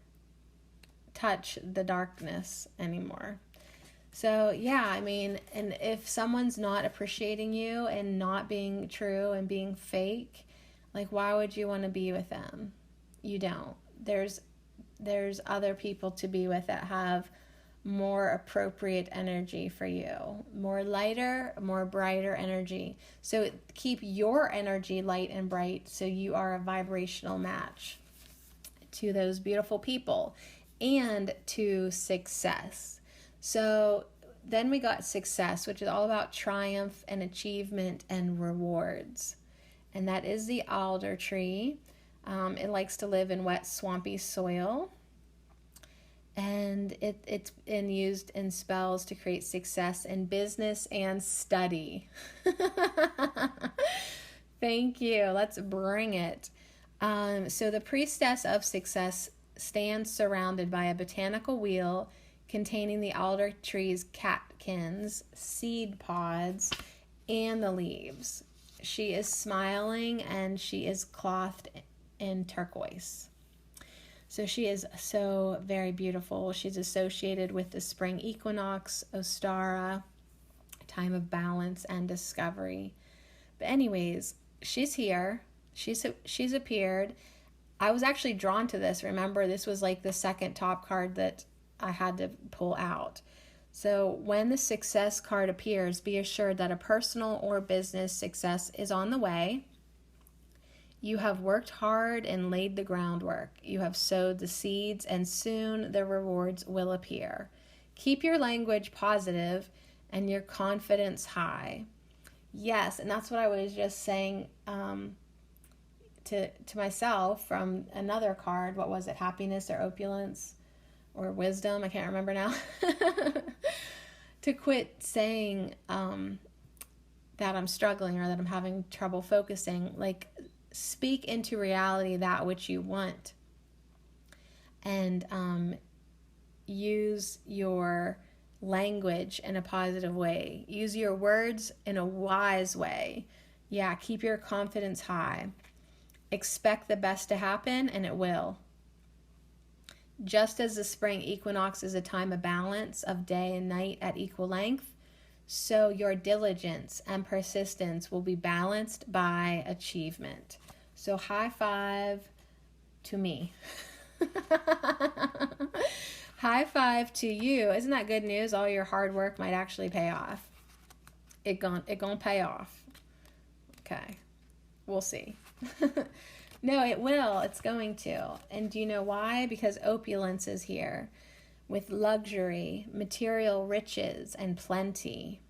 touch the darkness anymore. So yeah, I mean, and if someone's not appreciating you and not being true and being fake, like, why would you want to be with them? You don't. There's other people to be with that have more appropriate energy for you, more lighter, more brighter energy. So keep your energy light and bright so you are a vibrational match to those beautiful people and to success. So then we got success, which is all about triumph and achievement and rewards. And that is the alder tree. It likes to live in wet, swampy soil. And it's been used in spells to create success in business and study. Thank you. Let's bring it. So the priestess of success stands surrounded by a botanical wheel containing the alder tree's catkins, seed pods, and the leaves. She is smiling and she is clothed in turquoise. So she is so very beautiful. She's associated with the spring equinox, Ostara, time of balance and discovery. But anyways, she's here. She's appeared. I was actually drawn to this. Remember, this was like the second top card that I had to pull out. So when the success card appears, be assured that a personal or business success is on the way. You have worked hard and laid the groundwork. You have sowed the seeds, and soon the rewards will appear. Keep your language positive and your confidence high. Yes, and that's what I was just saying to myself from another card. What was it? Happiness or opulence or wisdom? I can't remember now. To quit saying that I'm struggling or that I'm having trouble focusing. Like, speak into reality that which you want. And use your language in a positive way. Use your words in a wise way. Yeah, keep your confidence high. Expect the best to happen, and it will. Just as the spring equinox is a time of balance of day and night at equal length, so your diligence and persistence will be balanced by achievement. So high five to me. High five to you. Isn't that good news? All your hard work might actually pay off. It gon' pay off. Okay. We'll see. No, it will. It's going to. And do you know why? Because opulence is here with luxury, material riches, and plenty.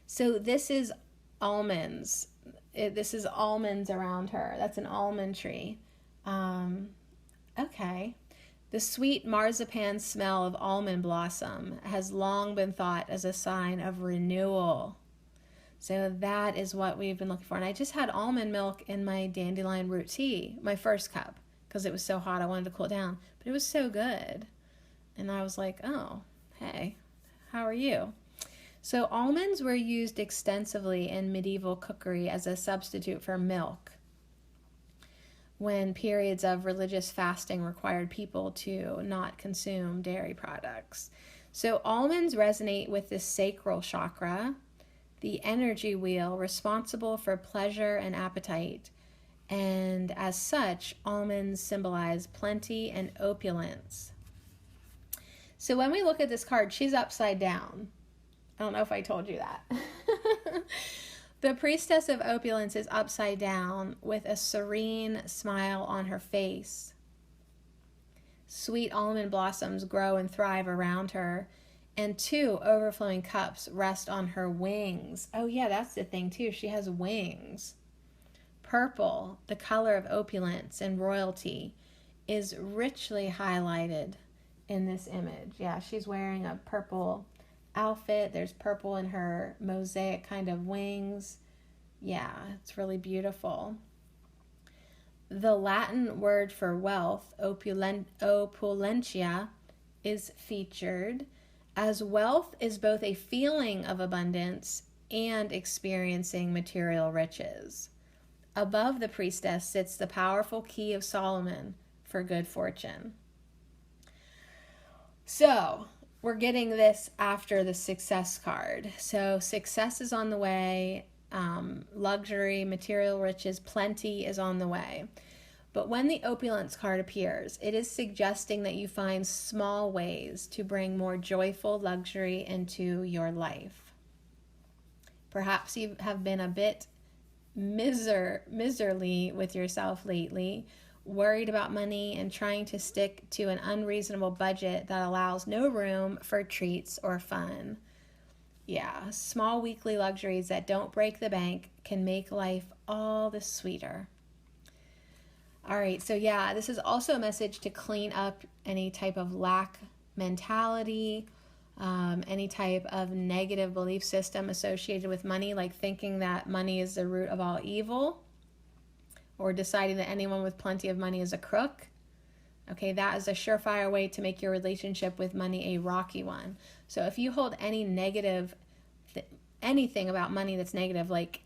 So this is almonds. This is almonds around her. That's an almond tree. Okay. The sweet marzipan smell of almond blossom has long been thought as a sign of renewal. So that is what we've been looking for. And I just had almond milk in my dandelion root tea, my first cup, because it was so hot I wanted to cool it down. But it was so good. And I was like, oh, hey, how are you? So almonds were used extensively in medieval cookery as a substitute for milk when periods of religious fasting required people to not consume dairy products. So almonds resonate with the sacral chakra, the energy wheel responsible for pleasure and appetite. And as such, almonds symbolize plenty and opulence. So when we look at this card, she's upside down. I don't know if I told you that. The priestess of opulence is upside down with a serene smile on her face. Sweet almond blossoms grow and thrive around her, and 2 overflowing cups rest on her wings. Oh yeah, that's the thing too. She has wings. Purple, the color of opulence and royalty, is richly highlighted in this image. Yeah, she's wearing a purple outfit. There's purple in her mosaic kind of wings. Yeah, it's really beautiful. The Latin word for wealth, opulentia, is featured, as wealth is both a feeling of abundance and experiencing material riches. Above the priestess sits the powerful key of Solomon for good fortune. So, we're getting this after the success card. So success is on the way, luxury, material riches, plenty is on the way. But when the opulence card appears, it is suggesting that you find small ways to bring more joyful luxury into your life. Perhaps you have been a bit miserly with yourself lately, worried about money and trying to stick to an unreasonable budget that allows no room for treats or fun. Yeah, small weekly luxuries that don't break the bank can make life all the sweeter. All right, so yeah, this is also a message to clean up any type of lack mentality, any type of negative belief system associated with money, like thinking that money is the root of all evil, or deciding that anyone with plenty of money is a crook. Okay, that is a surefire way to make your relationship with money a rocky one. So if you hold any negative, anything about money that's negative, like,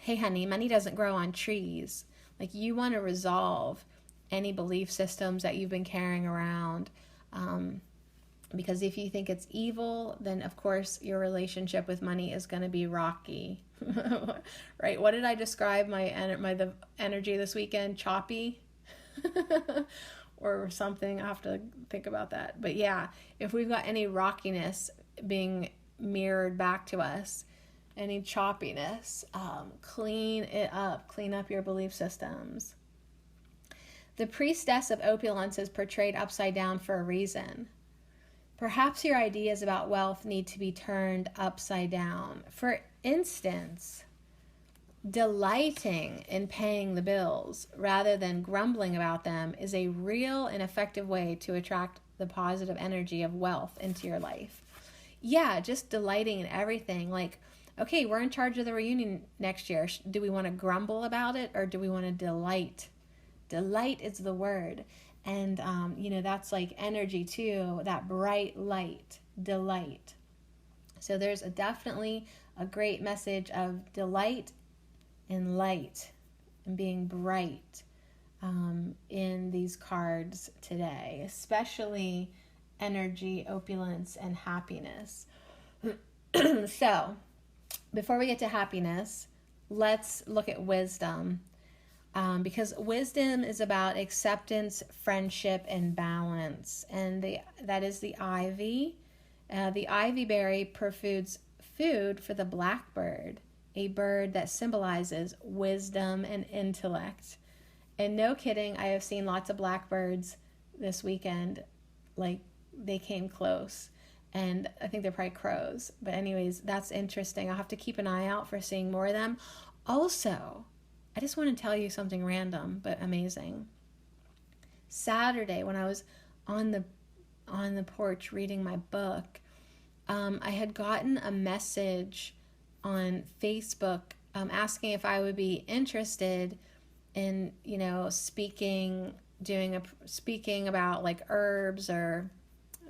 hey honey, money doesn't grow on trees. Like, you want to resolve any belief systems that you've been carrying around. Because if you think it's evil, then of course your relationship with money is going to be rocky. Right? What did I describe the energy this weekend? Choppy? Or something. I have to think about that. But yeah, if we've got any rockiness being mirrored back to us, any choppiness, clean it up. Clean up your belief systems. The priestess of opulence is portrayed upside down for a reason. Perhaps your ideas about wealth need to be turned upside down. For instance, delighting in paying the bills rather than grumbling about them is a real and effective way to attract the positive energy of wealth into your life. Yeah, just delighting in everything. Like, okay, we're in charge of the reunion next year. Do we want to grumble about it, or do we want to delight? Delight is the word. And, that's like energy too, that bright light, delight. So there's definitely a great message of delight and light and being bright in these cards today, especially energy, opulence, and happiness. So before we get to happiness, let's look at wisdom. Because wisdom is about acceptance, friendship, and balance. And that is the ivy. The ivy berry provides food for the blackbird, a bird that symbolizes wisdom and intellect. And no kidding, I have seen lots of blackbirds this weekend. Like, they came close. And I think they're probably crows. But anyways, that's interesting. I'll have to keep an eye out for seeing more of them. Also, I just want to tell you something random but amazing. Saturday, when I was on the porch reading my book, I had gotten a message on Facebook asking if I would be interested in, speaking about like herbs or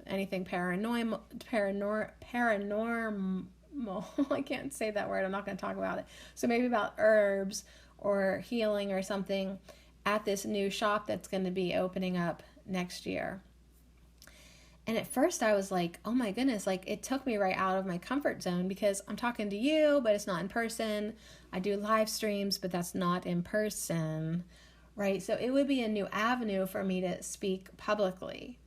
anything paranormal. I can't say that word. I'm not going to talk about it. So maybe about herbs or healing or something at this new shop that's going to be opening up next year. And at first I was like, oh my goodness, like it took me right out of my comfort zone because I'm talking to you, but it's not in person. I do live streams, but that's not in person, right? So it would be a new avenue for me to speak publicly.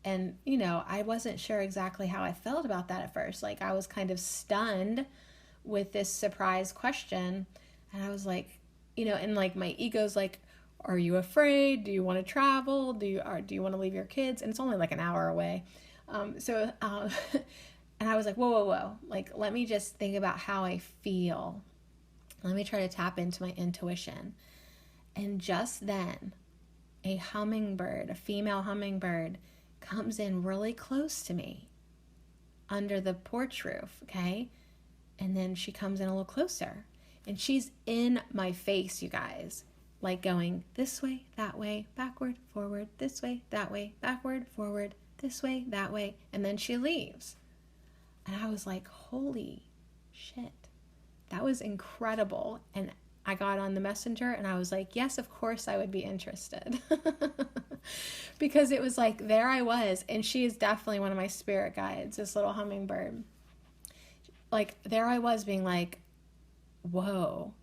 And, I wasn't sure exactly how I felt about that at first. Like I was kind of stunned with this surprise question. And I was like, and like my ego's like, are you afraid? Do you want to travel? Do you want to leave your kids? And it's only like an hour away. And I was like, whoa. Like, let me just think about how I feel. Let me try to tap into my intuition. And just then, a female hummingbird, comes in really close to me under the porch roof, okay? And then she comes in a little closer. And she's in my face, you guys. Like going this way, that way, backward, forward, this way, that way, backward, forward, this way, that way. And then she leaves. And I was like, holy shit. That was incredible. And I got on the messenger and I was like, yes, of course I would be interested. Because it was like, there I was. And she is definitely one of my spirit guides, this little hummingbird. Like, there I was being like, whoa.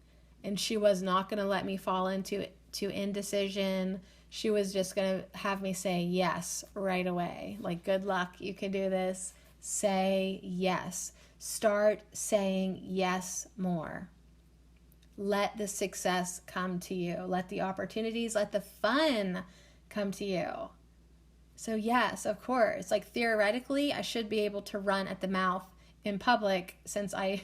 And she was not going to let me fall into indecision. She was just going to have me say yes right away. Like, good luck. You can do this. Say yes. Start saying yes more. Let the success come to you. Let the opportunities, let the fun come to you. So yes, of course. Like theoretically, I should be able to run at the mouth in public since I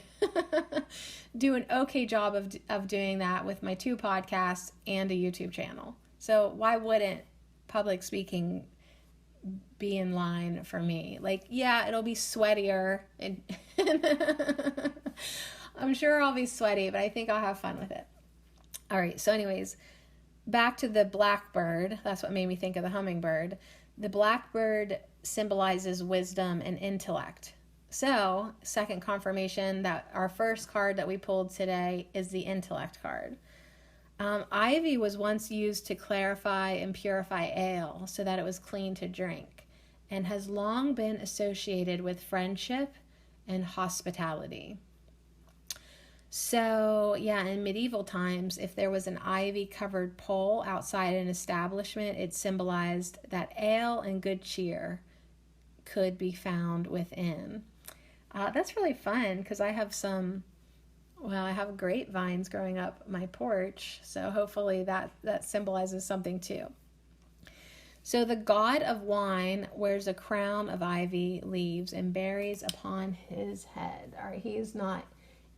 do an okay job of doing that with my 2 podcasts and a YouTube channel. So why wouldn't public speaking be in line for me? Like, yeah, it'll be sweatier. And I'm sure I'll be sweaty, but I think I'll have fun with it. All right. So anyways, back to the blackbird. That's what made me think of the hummingbird. The blackbird symbolizes wisdom and intellect. So, second confirmation that our first card that we pulled today is the intellect card. Ivy was once used to clarify and purify ale so that it was clean to drink, and has long been associated with friendship and hospitality. So, yeah, in medieval times, if there was an ivy-covered pole outside an establishment, it symbolized that ale and good cheer could be found within. That's really fun because I have I have grapevines growing up my porch, so hopefully that symbolizes something too. So the god of wine wears a crown of ivy leaves and berries upon his head. All right, he is not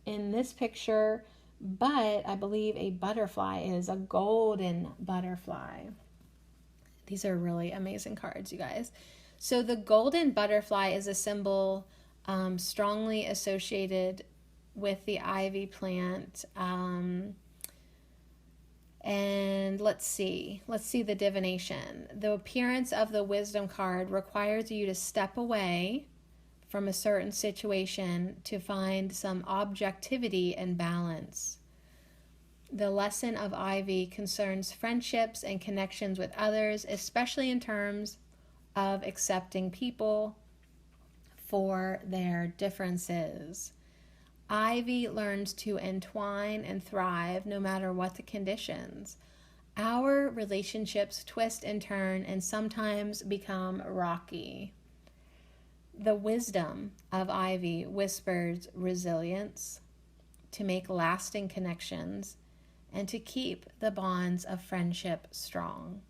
in this picture, but I believe a butterfly is a golden butterfly. These are really amazing cards, you guys. So the golden butterfly is a symbol strongly associated with the ivy plant. And let's see the divination. The appearance of the wisdom card requires you to step away from a certain situation to find some objectivity and balance. The lesson of ivy concerns friendships and connections with others, especially in terms of accepting people for their differences. Ivy learns to entwine and thrive no matter what the conditions. Our relationships twist and turn and sometimes become rocky. The wisdom of ivy whispers resilience, to make lasting connections, and to keep the bonds of friendship strong.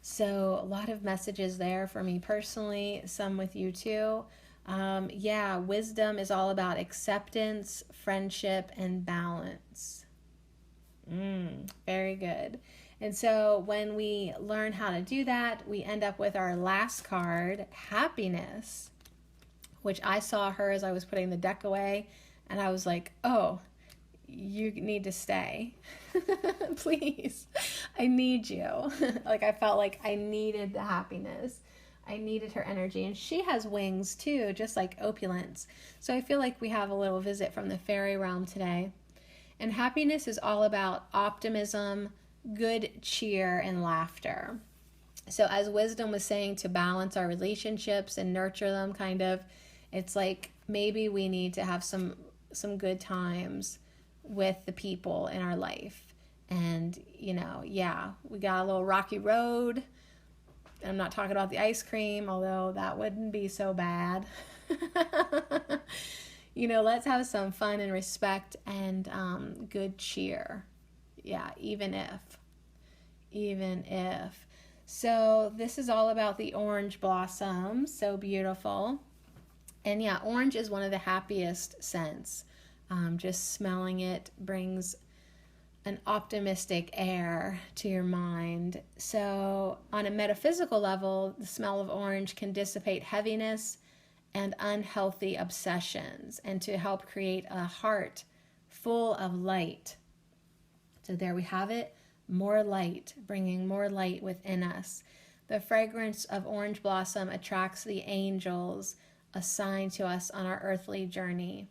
So a lot of messages there for me personally, some with you too. Wisdom is all about acceptance, friendship, and balance. Very good. And so when we learn how to do that, we end up with our last card, happiness, which I saw her as I was putting the deck away. And I was like, oh, you need to stay. Please, I need you. Like I felt like I needed the happiness. I needed her energy. And she has wings too, just like opulence. So I feel like we have a little visit from the fairy realm today. And happiness is all about optimism, good cheer, and laughter. So as Wisdom was saying, to balance our relationships and nurture them, kind of, it's like maybe we need to have some good times with the people in our life. And, you know, yeah, we got a little rocky road. I'm not talking about the ice cream, although that wouldn't be so bad. You know, let's have some fun and respect and good cheer. Yeah, even if. So this is all about the orange blossom. So beautiful. And yeah, orange is one of the happiest scents. Just smelling it brings an optimistic air to your mind. So on a metaphysical level, the smell of orange can dissipate heaviness and unhealthy obsessions, and to help create a heart full of light. So there we have it, more light, bringing more light within us. The fragrance of orange blossom attracts the angels assigned to us on our earthly journey.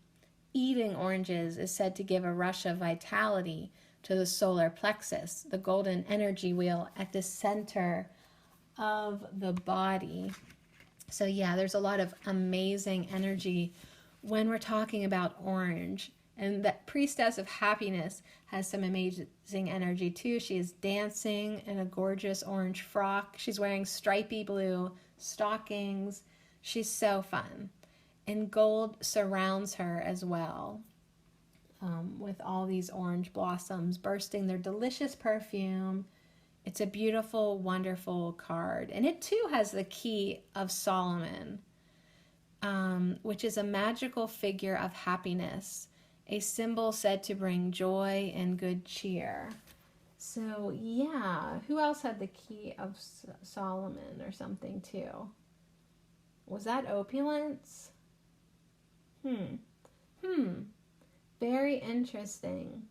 Eating oranges is said to give a rush of vitality to the solar plexus, the golden energy wheel at the center of the body. So yeah, there's a lot of amazing energy when we're talking about orange. And that priestess of happiness has some amazing energy too. She is dancing in a gorgeous orange frock. She's wearing stripy blue stockings. She's so fun. And gold surrounds her as well, with all these orange blossoms bursting their delicious perfume. It's a beautiful, wonderful card. And it too has the key of Solomon, which is a magical figure of happiness, a symbol said to bring joy and good cheer. So yeah, who else had the key of Solomon or something too? Was that opulence? Very interesting.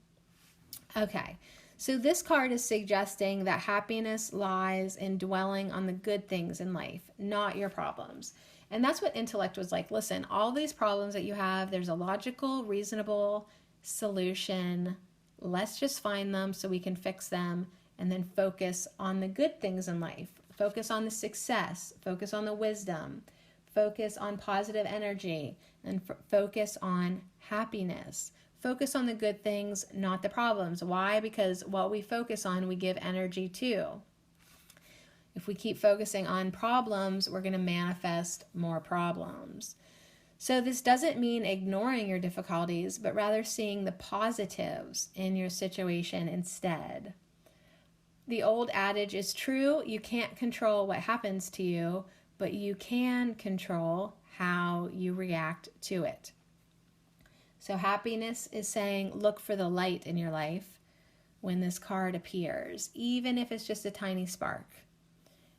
Okay, so this card is suggesting that happiness lies in dwelling on the good things in life, not your problems. And that's what intellect was like. Listen, all these problems that you have, there's a logical, reasonable solution. Let's just find them so we can fix them, and then focus on the good things in life. Focus on the success, focus on the wisdom, focus on positive energy, and focus on happiness. Focus on the good things, not the problems. Why? Because what we focus on, we give energy to. If we keep focusing on problems, we're going to manifest more problems. So this doesn't mean ignoring your difficulties, but rather seeing the positives in your situation instead. The old adage is true: you can't control what happens to you, but you can control how you react to it. So happiness is saying, look for the light in your life when this card appears, even if it's just a tiny spark.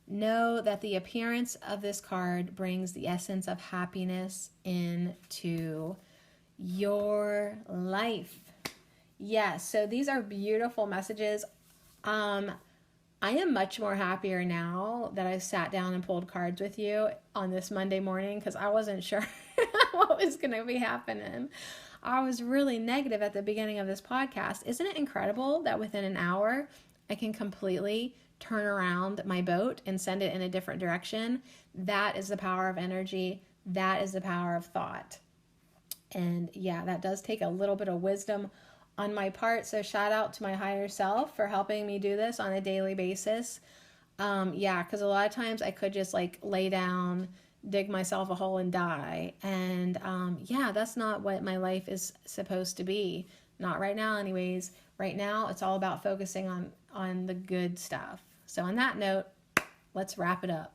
Know that the appearance of this card brings the essence of happiness into your life. Yes, so these are beautiful messages. I am much more happier now that I sat down and pulled cards with you on this Monday morning, because I wasn't sure what was going to be happening. I was really negative at the beginning of this podcast. Isn't it incredible that within an hour I can completely turn around my boat and send it in a different direction? That is the power of energy. That is the power of thought. And yeah, that does take a little bit of wisdom on my part. So shout out to my higher self for helping me do this on a daily basis. Because a lot of times I could just like lay down, dig myself a hole and die. And that's not what my life is supposed to be. Not right now anyways. Right now it's all about focusing on the good stuff. So on that note, let's wrap it up.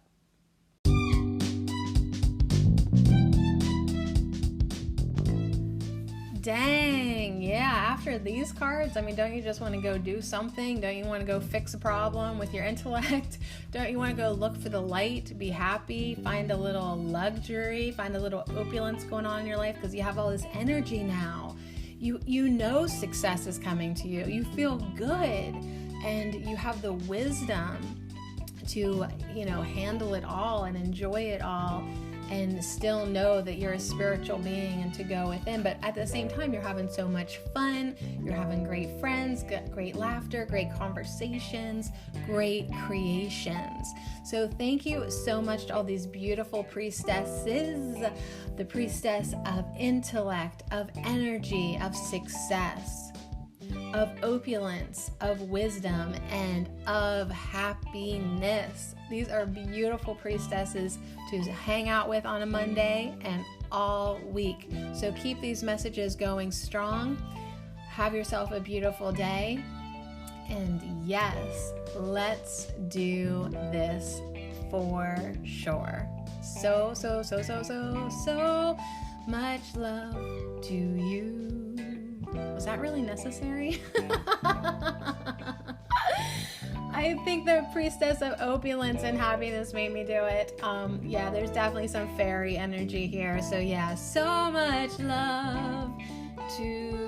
Dang, yeah, after these cards, I mean, don't you just want to go do something? Don't you want to go fix a problem with your intellect? Don't you want to go look for the light, be happy, find a little luxury, find a little opulence going on in your life because you have all this energy now. You know success is coming to you. You feel good and you have the wisdom to, handle it all and enjoy it all and still know that you're a spiritual being and to go within. But at the same time, you're having so much fun. You're having great friends, great laughter, great conversations, great creations. So thank you so much to all these beautiful priestesses, the priestess of intellect, of energy, of success, of opulence, of wisdom, and of happiness. These are beautiful priestesses to hang out with on a Monday and all week. So keep these messages going strong. Have yourself a beautiful day. And yes, let's do this for sure. So much love to you. Was that really necessary? I think the priestess of opulence and happiness made me do it. Yeah, there's definitely some fairy energy here. So yeah, so much love to